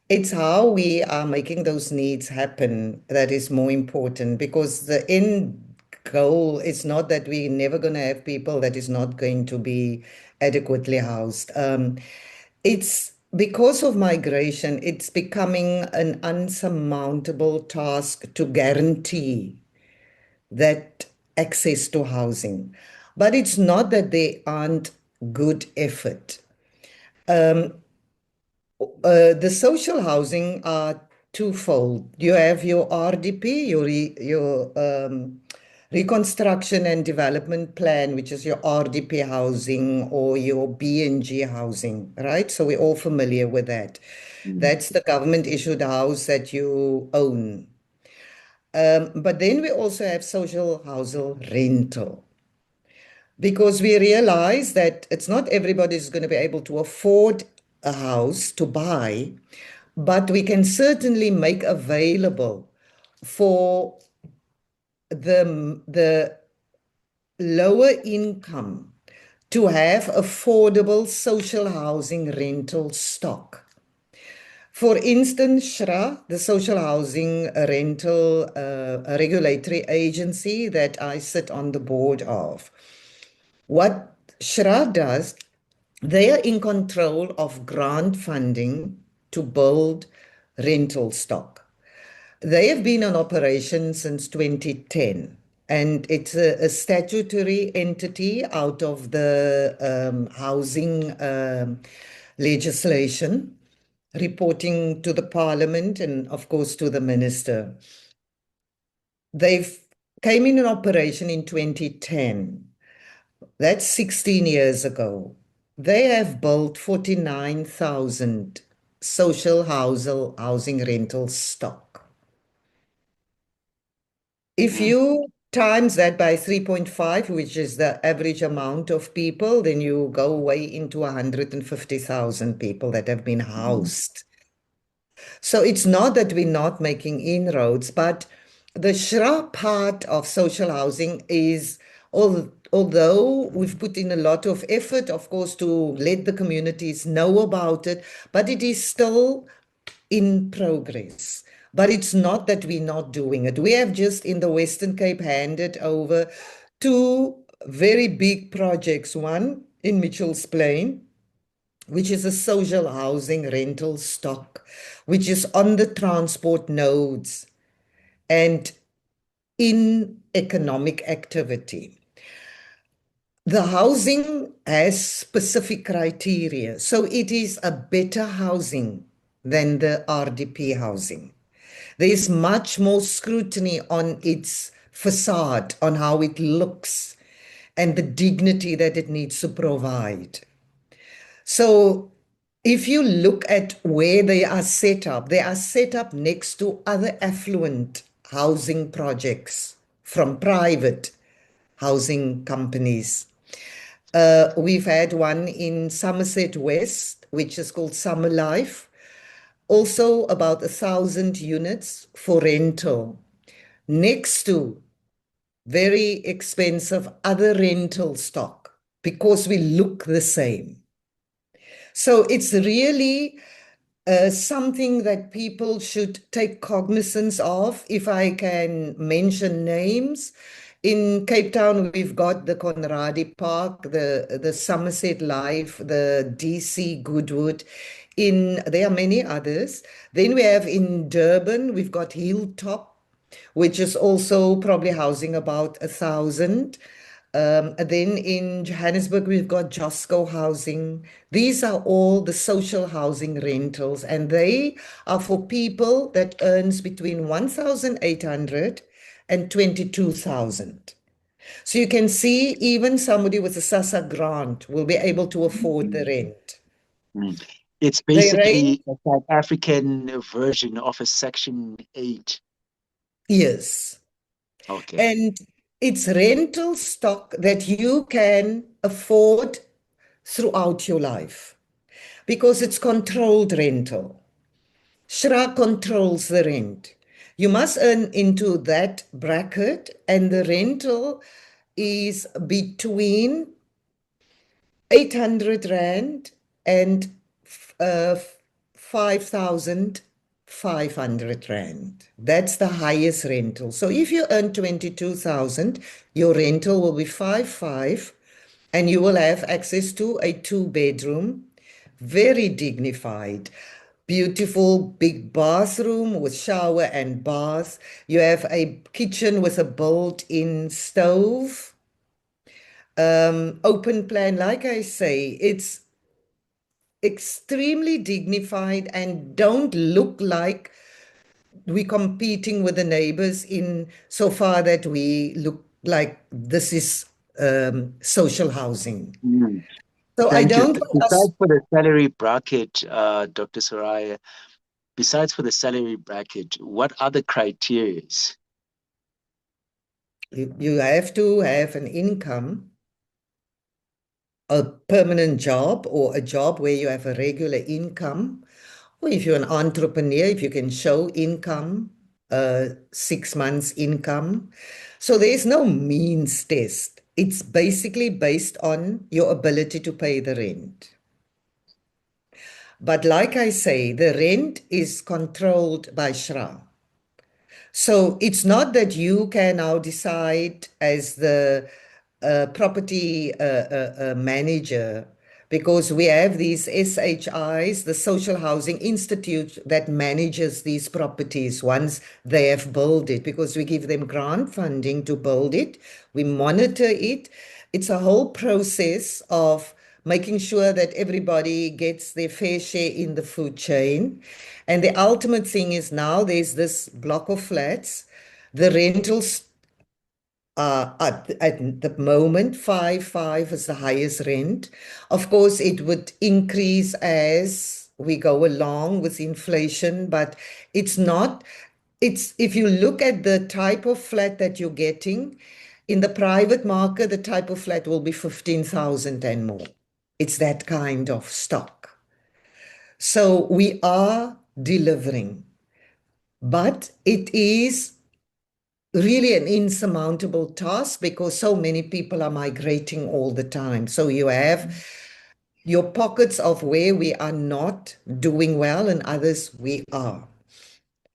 It's how we are making those needs happen that is more important, because the end goal is not that we're never going to have people that is not going to be adequately housed. It's because of migration, it's becoming an unsurmountable task to guarantee that access to housing. But it's not that they aren't good effort. The social housing are twofold. You have your RDP, your reconstruction and development plan, which is your RDP housing or your BNG housing, right? So we're all familiar with that. Mm. That's the government issued house that you own. But then we also have social housing rental, because we realize that it's not everybody's going to be able to afford a house to buy, but we can certainly make available for the lower income to have affordable social housing rental stock. For instance, SHRA, the Social Housing Rental Regulatory Agency that I sit on the board of, what SHRA does, they are in control of grant funding to build rental stock. They have been in operation since 2010, and it's a statutory entity out of the housing legislation, reporting to the parliament and, of course, to the minister. They've came in operation in 2010. That's 16 years ago. They have built 49,000 social housing rental stock. If Mm. you times that by 3.5, which is the average amount of people, then you go way into 150,000 people that have been Mm. housed. So it's not that we're not making inroads, but the SHRA part of social housing is, although we've put in a lot of effort, of course, to let the communities know about it, but it is still in progress. But it's not that we're not doing it. We have just in the Western Cape handed over two very big projects, one in Mitchell's Plain, which is a social housing rental stock, which is on the transport nodes and in economic activity. The housing has specific criteria, so it is a better housing than the RDP housing. There is much more scrutiny on its facade, on how it looks. and the dignity that it needs to provide. So if you look at where they are set up next to other affluent housing projects from private housing companies. We've had one in Somerset West, which is called Summer Life, also about 1,000 units for rental, next to very expensive other rental stock because we look the same. So it's really something that people should take cognizance of. If I can mention names, in Cape Town, we've got the Conradi Park, the Somerset Life, the DC Goodwood. There are many others. Then we have in Durban, we've got Hilltop, which is also probably housing about 1,000. Then in Johannesburg, we've got Josco Housing. These are all the social housing rentals, and they are for people that earns between 1,800 and 22,000. So you can see even somebody with a SASSA grant will be able to afford the rent. Mm. It's They range, basically a South African version of a Section 8. yes. Okay. And it's rental stock that you can afford throughout your life because it's controlled rental. SHRA controls the rent. You must earn into that bracket, and the rental is between 800 Rand and 5,500 Rand. That's the highest rental. So if you earn 22,000, your rental will be 5,500, and you will have access to a two-bedroom, very dignified, beautiful big bathroom with shower and bath. You have a kitchen with a built-in stove, open plan. Like I say, it's extremely dignified and don't look like we're competing with the neighbors in so far that we look like this is social housing. Mm. So I Thank you. don't want us. Besides for the salary bracket, Dr. Soraya, besides for the salary bracket, what other criterias? You have to have an income, a permanent job, or a job where you have a regular income. Or if you're an entrepreneur, if you can show income, 6 months income. So there's no means test. It's basically based on your ability to pay the rent. But like I say, the rent is controlled by SHRA. So it's not that you can now decide as the property manager, because we have these SHIs, the Social Housing Institute, that manages these properties once they have built it, because we give them grant funding to build it. We monitor it. It's a whole process of making sure that everybody gets their fair share in the food chain. And the ultimate thing is now there's this block of flats. The rentals at the moment, 5,500 is the highest rent. Of course, it would increase as we go along with inflation, but it's not. It's if you look at the type of flat that you're getting in the private market, the type of flat will be 15,000 and more. It's that kind of stock. So we are delivering, but it is really an insurmountable task because so many people are migrating all the time. So you have your pockets of where we are not doing well and others we are.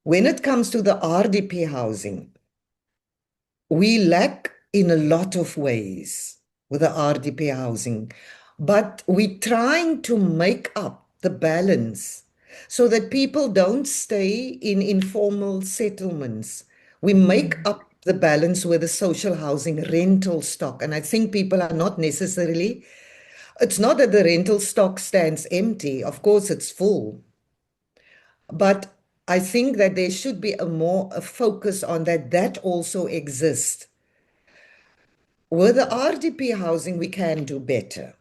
When it comes to the RDP housing, we lack in a lot of ways with the RDP housing, but we're trying to make up the balance so that people don't stay in informal settlements. We make up the balance with the social housing rental stock. And I think people are not necessarily, it's not that the rental stock stands empty. Of course, it's full. But I think that there should be a focus on that also exists. With the RDP housing, we can do better.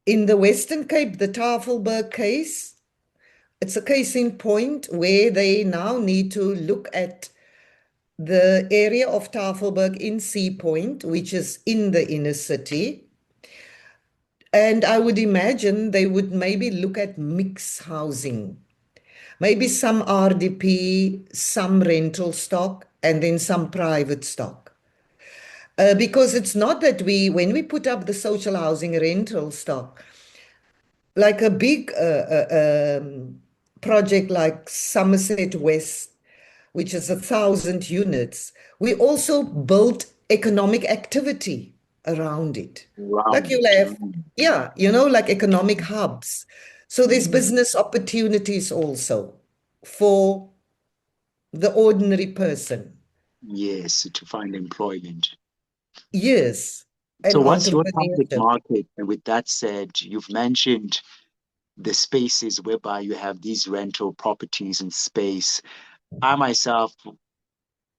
In the Western Cape, the Tafelberg case, it's a case in point where they now need to look at the area of Tafelberg in Sea Point, which is in the inner city. And I would imagine they would maybe look at mixed housing, maybe some RDP, some rental stock, and then some private stock. Because it's not that when we put up the social housing rental stock, like a big project like Somerset West, which is 1,000 units, we also built economic activity around it. Like Around you'll it. have, yeah, like economic hubs. So there's Mm. business opportunities also for the ordinary person. Yes, to find employment. Yes, So and what's your target entrepreneurship. market? And with that said, you've mentioned the spaces whereby you have these rental properties and space. I myself,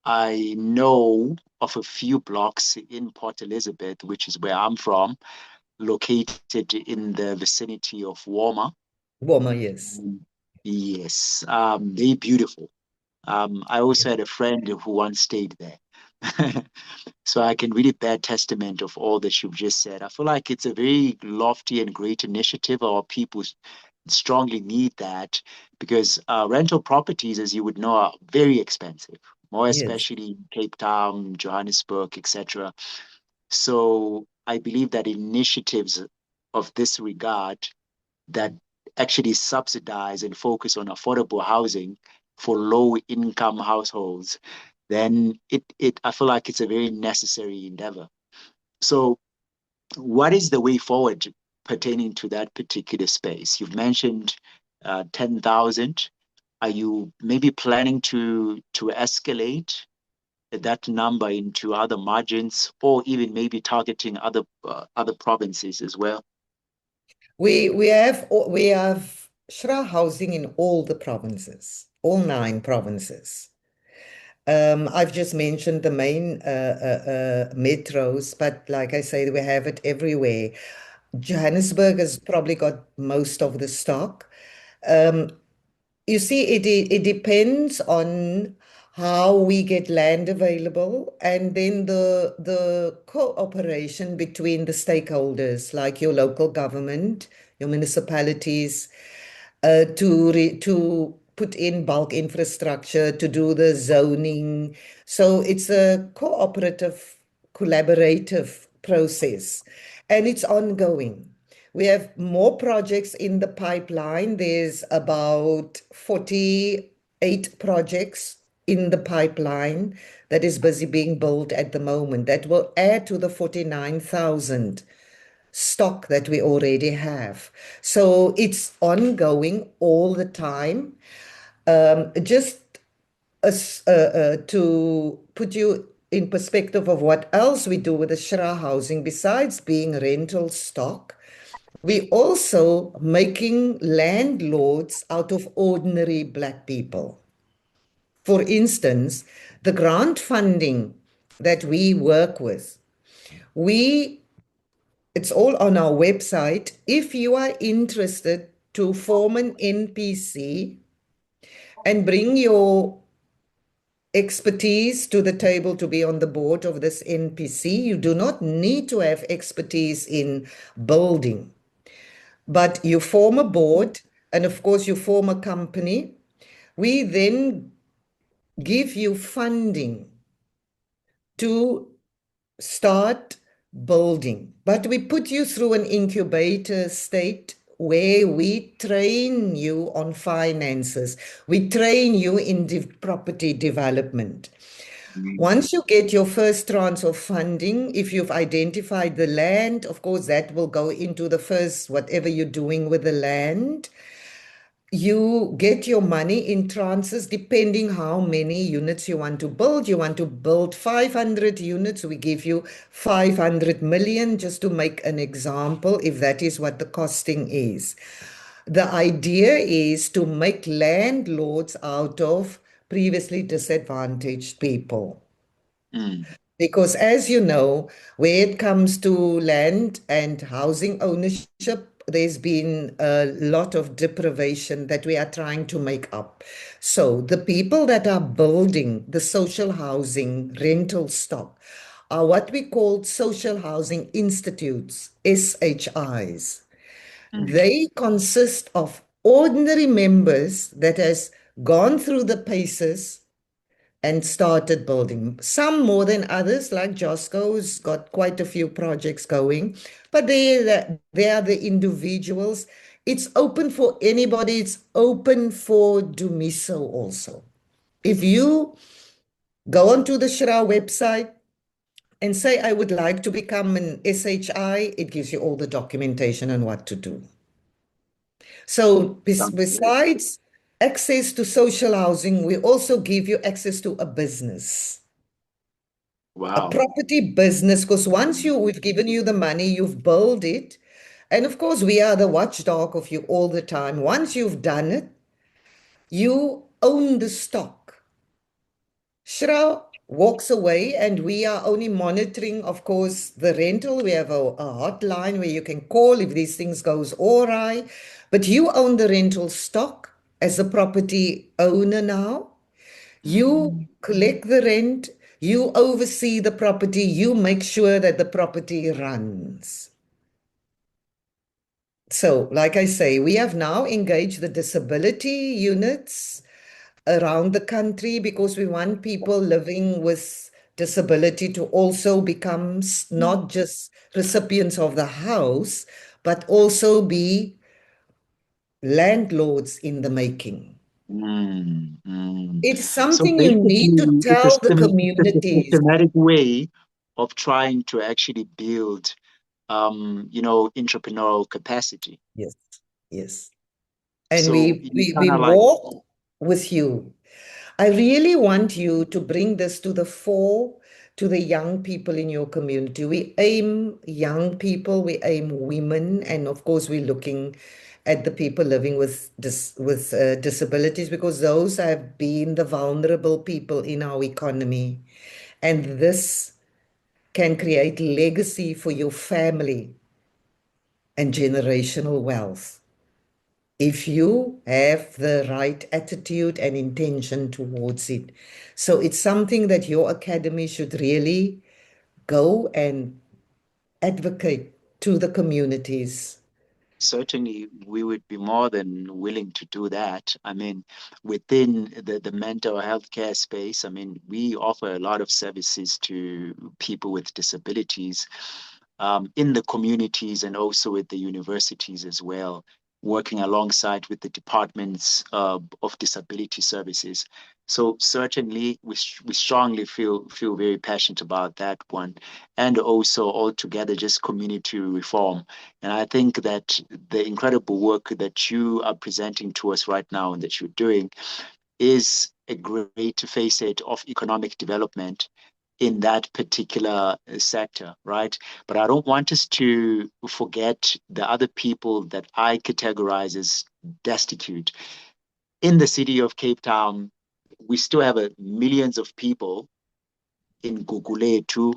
I know of a few blocks in Port Elizabeth, which is where I'm from, located in the vicinity of Warmer. Woman, yes. Mm. Yes, they're beautiful. I also had a friend who once stayed there. So I can really bear testament of all that you've just said. I feel like it's a very lofty and great initiative. Our people strongly need that because rental properties, as you would know, are very expensive, more Yes, especially in Cape Town, Johannesburg, etc. So I believe that initiatives of this regard that actually subsidize and focus on affordable housing for low income households, then it I feel like it's a very necessary endeavor. So what is the way forward pertaining to that particular space? You've mentioned 10,000. Are you maybe planning to escalate that number into other margins, or even maybe targeting other provinces as well? we have SHRA housing in all the provinces, all 9 provinces. I've just mentioned the main metros, but like I say, we have it everywhere. Johannesburg has probably got most of the stock. Um, You see, it depends on how we get land available and then the cooperation between the stakeholders, like your local government, your municipalities, to put in bulk infrastructure, to do the zoning. So it's a cooperative, collaborative process, and it's ongoing. We have more projects in the pipeline. There's about 48 projects in the pipeline that is busy being built at the moment. That will add to the 49,000 stock that we already have. So it's ongoing all the time. Just to put you in perspective of what else we do with the SHRA housing, besides being rental stock, we also making landlords out of ordinary Black people. For instance, the grant funding that we work with, we it's all on our website. If you are interested to form an NPC and bring your expertise to the table to be on the board of this NPC, you do not need to have expertise in building, but you form a board and, of course, you form a company. We then give you funding to start building. But we put you through an incubator state where we train you on finances. We train you in property development. Mm. Once you get your first tranche of funding, if you've identified the land, of course, that will go into the first, whatever you're doing with the land. You get your money in tranches depending how many units you want to build. You want to build 500 units, we give you 500 million, just to make an example, if that is what the costing is. The idea is to make landlords out of previously disadvantaged people. Mm. Because as you know, when it comes to land and housing ownership, there's been a lot of deprivation that we are trying to make up. So the people that are building the social housing rental stock are what we call social housing institutes, SHIs. Mm. They consist of ordinary members that has gone through the paces and started building. Some more than others, like Josco's got quite a few projects going, but they are the individuals. It's open for anybody. It's open for Ndumiso also. If you go onto the SHRA website and say, I would like to become an SHI, it gives you all the documentation on what to do. So Sounds good. besides access to social housing, we also give you access to a business. A Wow. property business, because once we've given you the money, you've built it. And of course, we are the watchdog of you all the time. Once you've done it, you own the stock. SHRA walks away, and we are only monitoring, of course, the rental. We have a hotline where you can call if these things goes awry. But you own the rental stock as a property owner now. You Mm. collect the rent, you oversee the property, you make sure that the property runs. So, like I say, we have now engaged the disability units around the country because we want people living with disability to also become not just recipients of the house, but also be landlords in the making. Mm, mm. It's So something you need to basically, tell the it's a communities. systematic way of trying to actually build, entrepreneurial capacity. Yes, yes. And So we you we kind we of like, walk with you. I really want you to bring this to the fore to the young people in your community. We aim young people, we aim women, and of course we're looking at the people living with disabilities because those have been the vulnerable people in our economy. And this can create legacy for your family and generational wealth if you have the right attitude and intention towards it. So it's something that your academy should really go and advocate to the communities. certainly we would be more than willing to do that. I mean, within the mental health care space, I mean, we offer a lot of services to people with disabilities, in the communities and also with the universities as well, working alongside with the departments of disability services. So certainly, we strongly feel very passionate about that one, and also altogether just community reform. And I think that the incredible work that you are presenting to us right now and that you're doing is a great facet of economic development in that particular sector, right? But I don't want us to forget the other people that I categorize as destitute. In the city of Cape Town, we still have millions of people in Guguletu,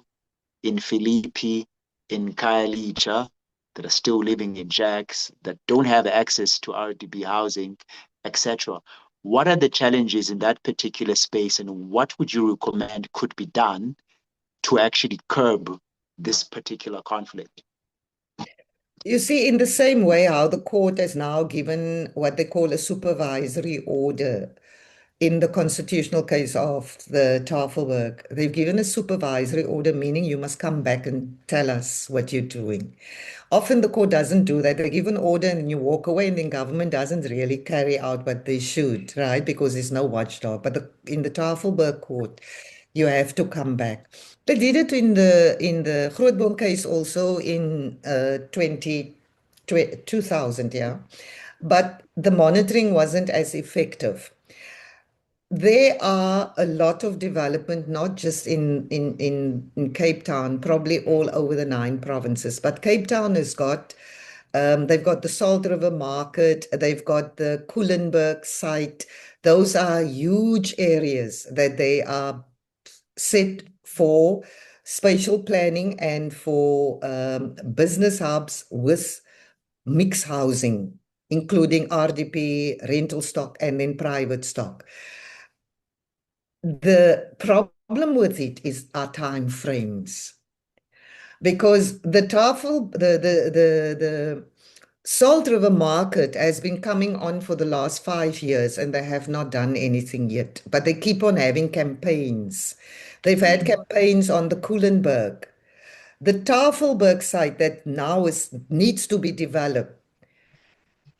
in Philippi, in Khayelitsha that are still living in shacks, that don't have access to RDB housing, etc. What are the challenges in that particular space, and what would you recommend could be done to actually curb this particular conflict? You see, in the same way how the court has now given what they call a supervisory order in the constitutional case of the Tafelberg, they've given a supervisory order, meaning you must come back and tell us what you're doing. Often the court doesn't do that. They give an order and you walk away, and then government doesn't really carry out what they should, right? Because there's no watchdog. But in the Tafelberg court, you have to come back. They did it in the Grootboom case also in 2000, yeah. But the monitoring wasn't as effective. There are a lot of development, not just in Cape Town, probably all over the 9 provinces. But Cape Town has got, they've got the Salt River Market, they've got the Kulenberg site. Those are huge areas that they are set for spatial planning and for business hubs with mixed housing, including RDP, rental stock, and then private stock. The problem with it is our time frames. Because the Tafel, the Salt River market has been coming on for the last 5 years and they have not done anything yet. But they keep on having campaigns. They've had campaigns on the Kulenberg. The Tafelberg site that now needs to be developed.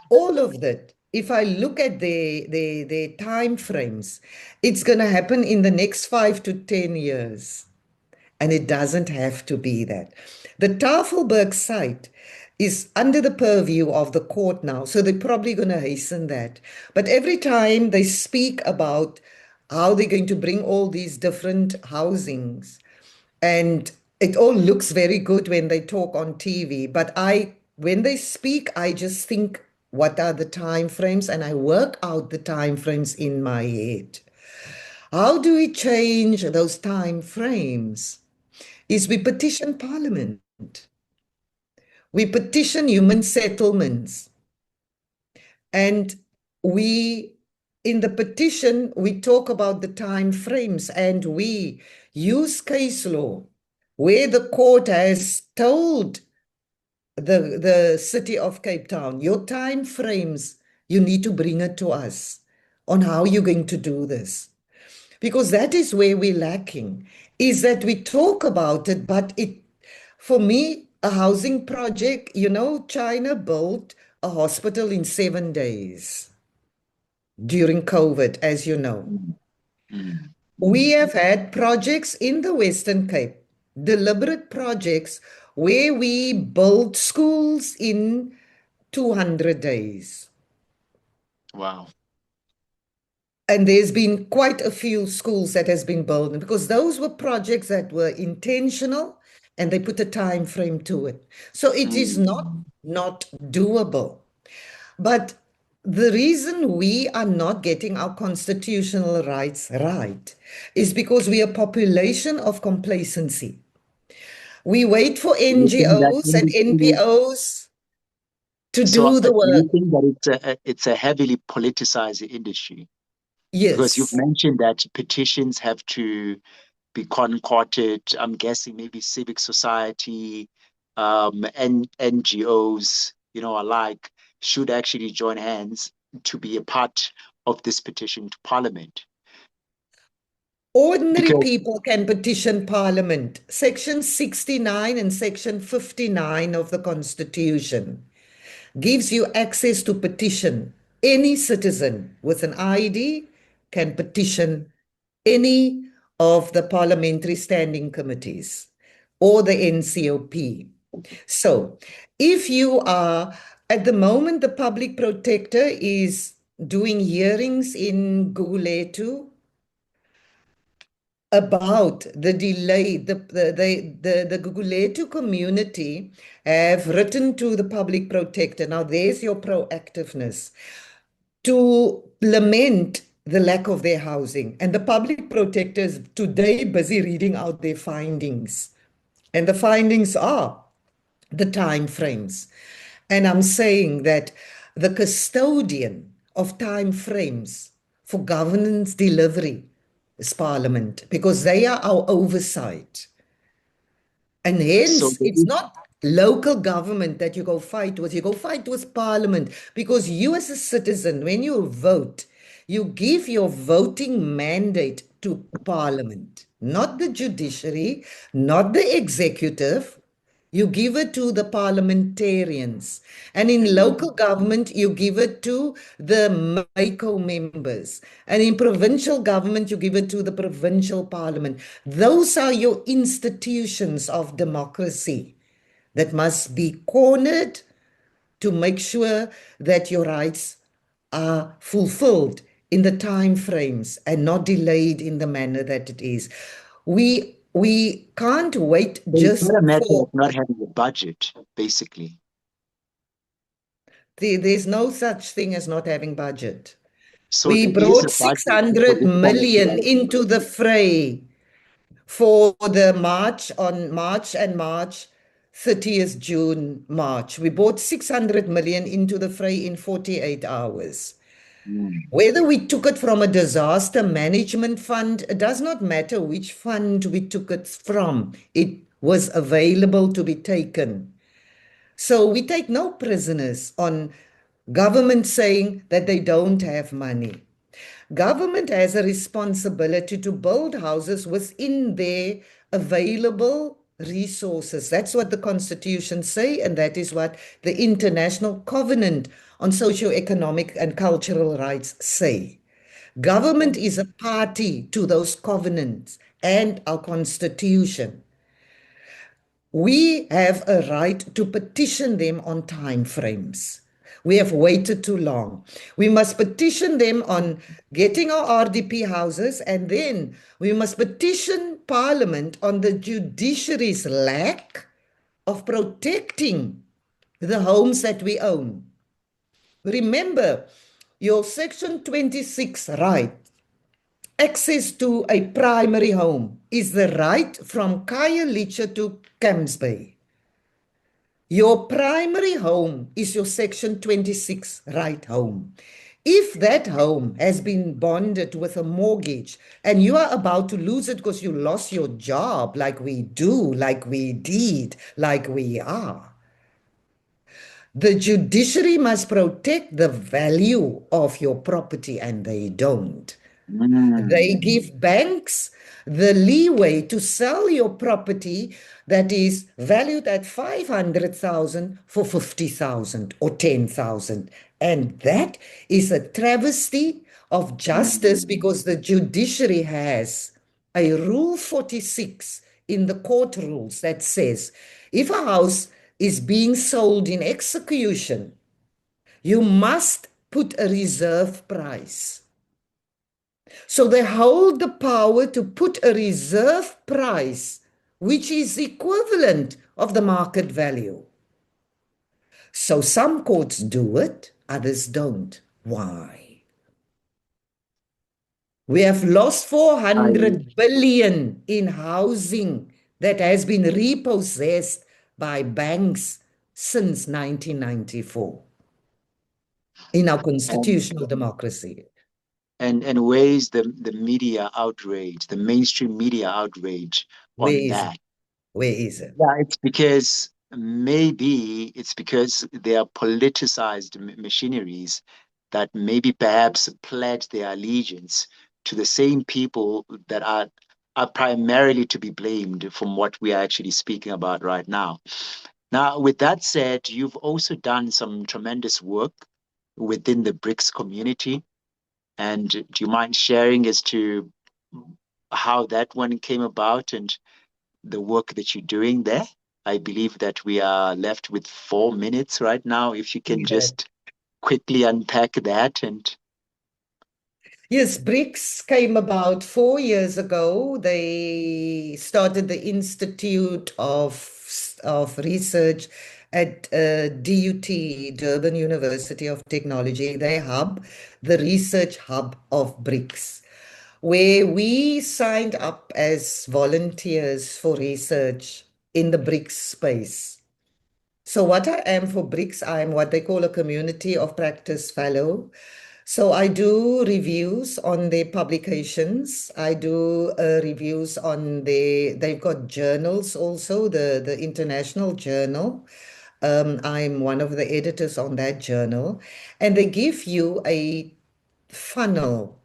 All of that, if I look at the time frames, it's going to happen in the next 5 to 10 years. And it doesn't have to be that. The Tafelberg site is under the purview of the court now, so they're probably going to hasten that. But every time they speak about how they're going to bring all these different housings, and it all looks very good when they talk on TV, but when they speak, I just think, what are the time frames? And I work out the time frames in my head. How do we change those time frames? Is we petition Parliament. We petition human settlements. And in the petition, we talk about the time frames and we use case law where the court has told the city of Cape Town, your time frames, you need to bring it to us on how you're going to do this. Because that is where we're lacking, is that we talk about it, but for me, a housing project, China built a hospital in 7 days during COVID, as you know. We have had projects in the Western Cape, deliberate projects where we build schools in 200 days. Wow. And there's been quite a few schools that has been built because those were projects that were intentional and they put a time frame to it. So it is not doable. But the reason we are not getting our constitutional rights right is because we are a population of complacency. We wait for Do you think that NGOs and industry, NPOs to so do the do you work. think that it's a heavily politicized industry? Because you've Yes. mentioned that petitions have to be concocted. I'm guessing maybe civic society, and NGOs, alike should actually join hands to be a part of this petition to Parliament. Ordinary Because people can petition Parliament. Section 69 and Section 59 of the Constitution gives you access to petition. Any citizen with an ID can petition any of the parliamentary standing committees or the NCOP. So, if you are, at the moment, the public protector is doing hearings in Guguletu about the delay. The Guguletu community have written to the public protector. Now, there's your proactiveness to lament the lack of their housing. And the public protectors today busy reading out their findings. And the findings are the time frames. And I'm saying that the custodian of time frames for governance delivery is Parliament, because they are our oversight. And so hence, there it's is, not local government that you go fight with. You go fight with Parliament because you, as a citizen, when you vote, you give your voting mandate to Parliament, not the judiciary, not the executive. You give it to the parliamentarians. And in local government, you give it to the MACO members. And in provincial government, you give it to the provincial parliament. Those are your institutions of democracy that must be cornered to make sure that your rights are fulfilled in the time frames and not delayed in the manner that it is. We can't wait it's just not a matter of for not having a budget, basically. there's no such thing as not having budget. So We there is brought a budget for 600 this kind of million development. into the fray for the March and March 30th June March. We bought 600 million into the fray in 48 hours. Mm. Whether we took it from a disaster management fund, it does not matter which fund we took it from. It was available to be taken. So we take no prisoners on government saying that they don't have money. Government has a responsibility to build houses within their available resources. That's what the Constitution say, and that is what the International Covenant on Socio-Economic and Cultural Rights say. Government is a party to those covenants and our Constitution. We have a right to petition them on time frames. We have waited too long. We must petition them on getting our RDP houses, and then we must petition Parliament on the judiciary's lack of protecting the homes that we own. Remember, your Section 26 right, access to a primary home, is the right from Khayelitsha to Camps Bay. Your primary home is your Section 26 right home. If that home has been bonded with a mortgage and you are about to lose it because you lost your job, like we do, like we did, like we are, the judiciary must protect the value of your property, and they don't. They Mm. give banks the leeway to sell your property that is valued at 500,000 for 50,000 or 10,000. And that is a travesty of justice, Mm. because the judiciary has a Rule 46 in the court rules that says if a house is being sold in execution, you must put a reserve price. So they hold the power to put a reserve price, which is equivalent of the market value. So some courts do it, others don't. Why? We have lost I 400 billion in housing that has been repossessed by banks since 1994 in our and constitutional democracy. and where is the media outrage, the mainstream media outrage Where on is it? that? Where is it? Yeah, it's because maybe it's because they are politicized machineries that maybe perhaps pledge their allegiance to the same people that are primarily to be blamed from what we are actually speaking about right now. Now, with that said, you've also done some tremendous work within the BRICS community. And do you mind sharing as to how that one came about and the work that you're doing there? I believe that we are left with 4 minutes right now. If you can Yeah. just quickly unpack that and Yes, BRICS came about 4 years ago. They started the Institute of Research at DUT, Durban University of Technology. They hub, the research hub of BRICS, where we signed up as volunteers for research in the BRICS space. So what I am for BRICS, I am what they call a community of practice fellow. So I do reviews on their publications. I do reviews on they've got journals also, the International Journal. I'm one of the editors on that journal. And they give you a funnel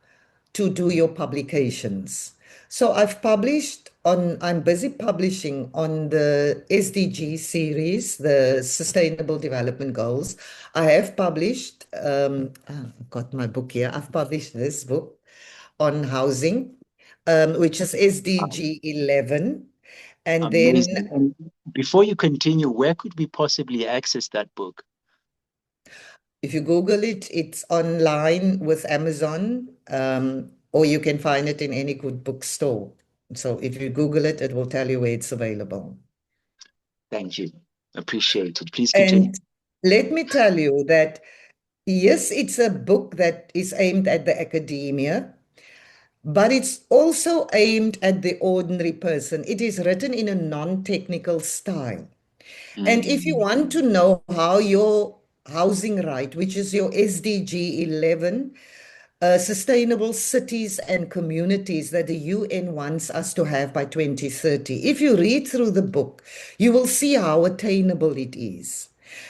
to do your publications. So I'm busy publishing on the SDG series, the Sustainable Development Goals. I have published, I've got my book here. I've published this book on housing, which is SDG 11. And then amazing. And before you continue, where could we possibly access that book? if you Google it, it's online with Amazon, or you can find it in any good bookstore. So if you Google it, it will tell you where it's available. Thank you. Appreciate it. Please continue. And let me tell you that, yes, it's a book that is aimed at the academia. but it's also aimed at the ordinary person. It is written in a non-technical style. And if you Mm, want to know how your housing right, which is your SDG 11, sustainable cities and communities that the UN wants us to have by 2030, if you read through the book, you will see how attainable it is.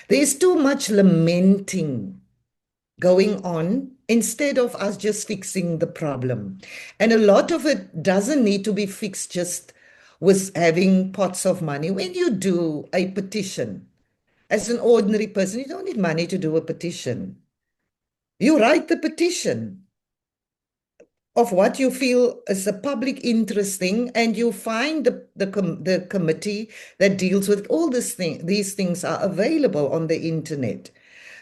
There's too much lamenting going on instead of us just fixing the problem. And a lot of it doesn't need to be fixed just with having pots of money. When you do a petition, as an ordinary person, you don't need money to do a petition. You write the petition of what you feel is a public interest thing, and you find the committee that deals with all these things are available on the internet.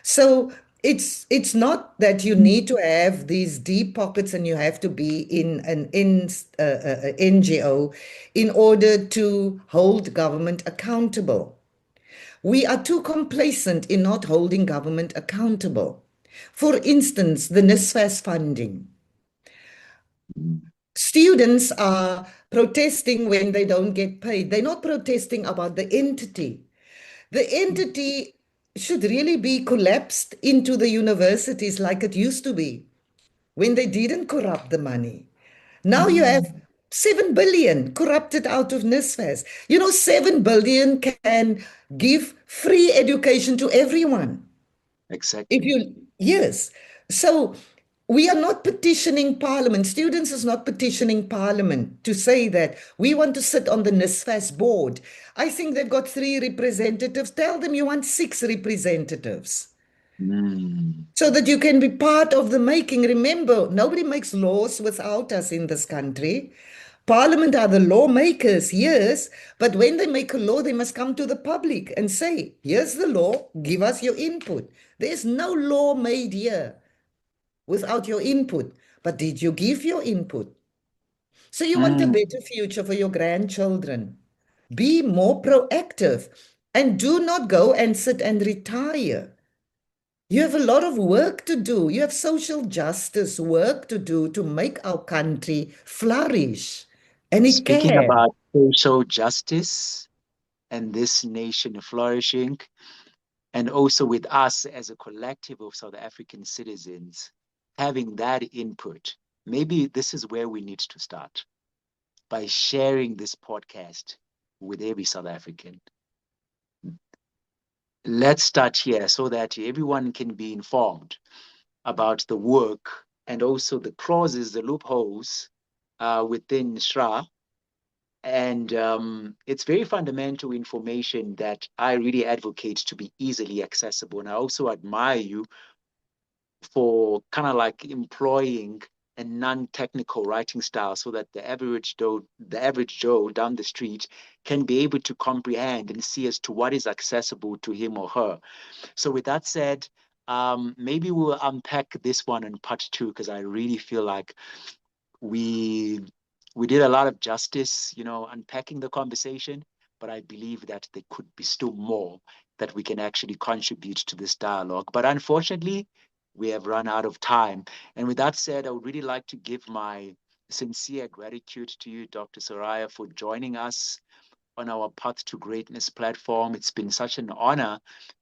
So it's not that you need to have these deep pockets and you have to be in NGO in order to hold government accountable. We are too complacent in not holding government accountable. For instance, the NSFAS funding. mm, Students are protesting when they don't get paid. They're not protesting about the entity. The entity should really be collapsed into the universities like it used to be when they didn't corrupt the money. Now you have mm, 7 billion corrupted out of NSFAS. 7 billion can give free education to everyone. If exactly. you, yes. So we are not petitioning Parliament. Students is not petitioning Parliament to say that we want to sit on the NSFAS board. I think they've got 3 representatives. Tell them you want 6 representatives Mm, so that you can be part of the making. Remember, nobody makes laws without us in this country. Parliament are the lawmakers, yes, but when they make a law, they must come to the public and say, here's the law, give us your input. There's no law made here without your input. But did you give your input? So you want a mm. better future for your grandchildren. Be more proactive and do not go and sit and retire. You have a lot of work to do. You have social justice work to do to make our country flourish. And it Speaking can. about social justice and this nation flourishing, and also with us as a collective of South African citizens having that input, maybe this is where we need to start by sharing this podcast with every South African. Let's start here so that everyone can be informed about the work and also the clauses, the loopholes within SHRA. And it's very fundamental information that I really advocate to be easily accessible. And I also admire you for kind of like employing a non-technical writing style so that the average Joe down the street can be able to comprehend and see as to what is accessible to him or her. So with that said, maybe we'll unpack this one in part two because I really feel like we we did a lot of justice, unpacking the conversation, but I believe that there could be still more that we can actually contribute to this dialogue. But unfortunately, we have run out of time. And with that said, I would really like to give my sincere gratitude to you, Dr. Soraya, for joining us on our Path to Greatness platform. It's been such an honor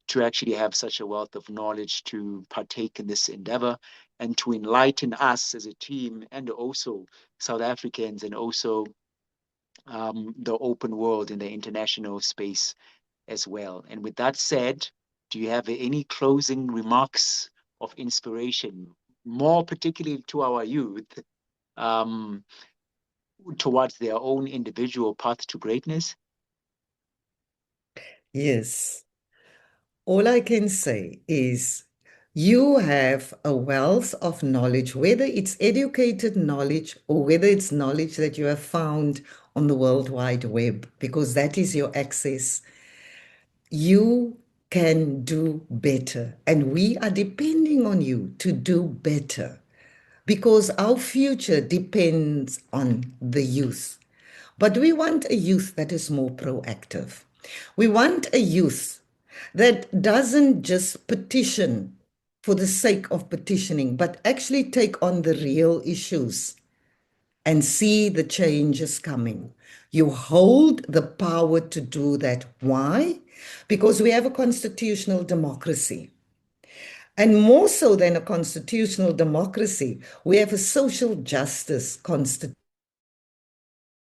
to actually have such a wealth of knowledge to partake in this endeavor and to enlighten us as a team and also South Africans and also the open world in the international space as well. And with that said, do you have any closing remarks of inspiration, more particularly to our youth, um, towards their own individual path to greatness? Yes. All I can say is you have a wealth of knowledge, whether it's educated knowledge or whether it's knowledge that you have found on the World Wide Web, because that is your access. You can do better. And we are depending on you to do better because our future depends on the youth. But we want a youth that is more proactive. We want a youth that doesn't just petition for the sake of petitioning, but actually take on the real issues and see the changes coming. You hold the power to do that. Why? Because we have a constitutional democracy. And more so than a constitutional democracy, we have a social justice constitution.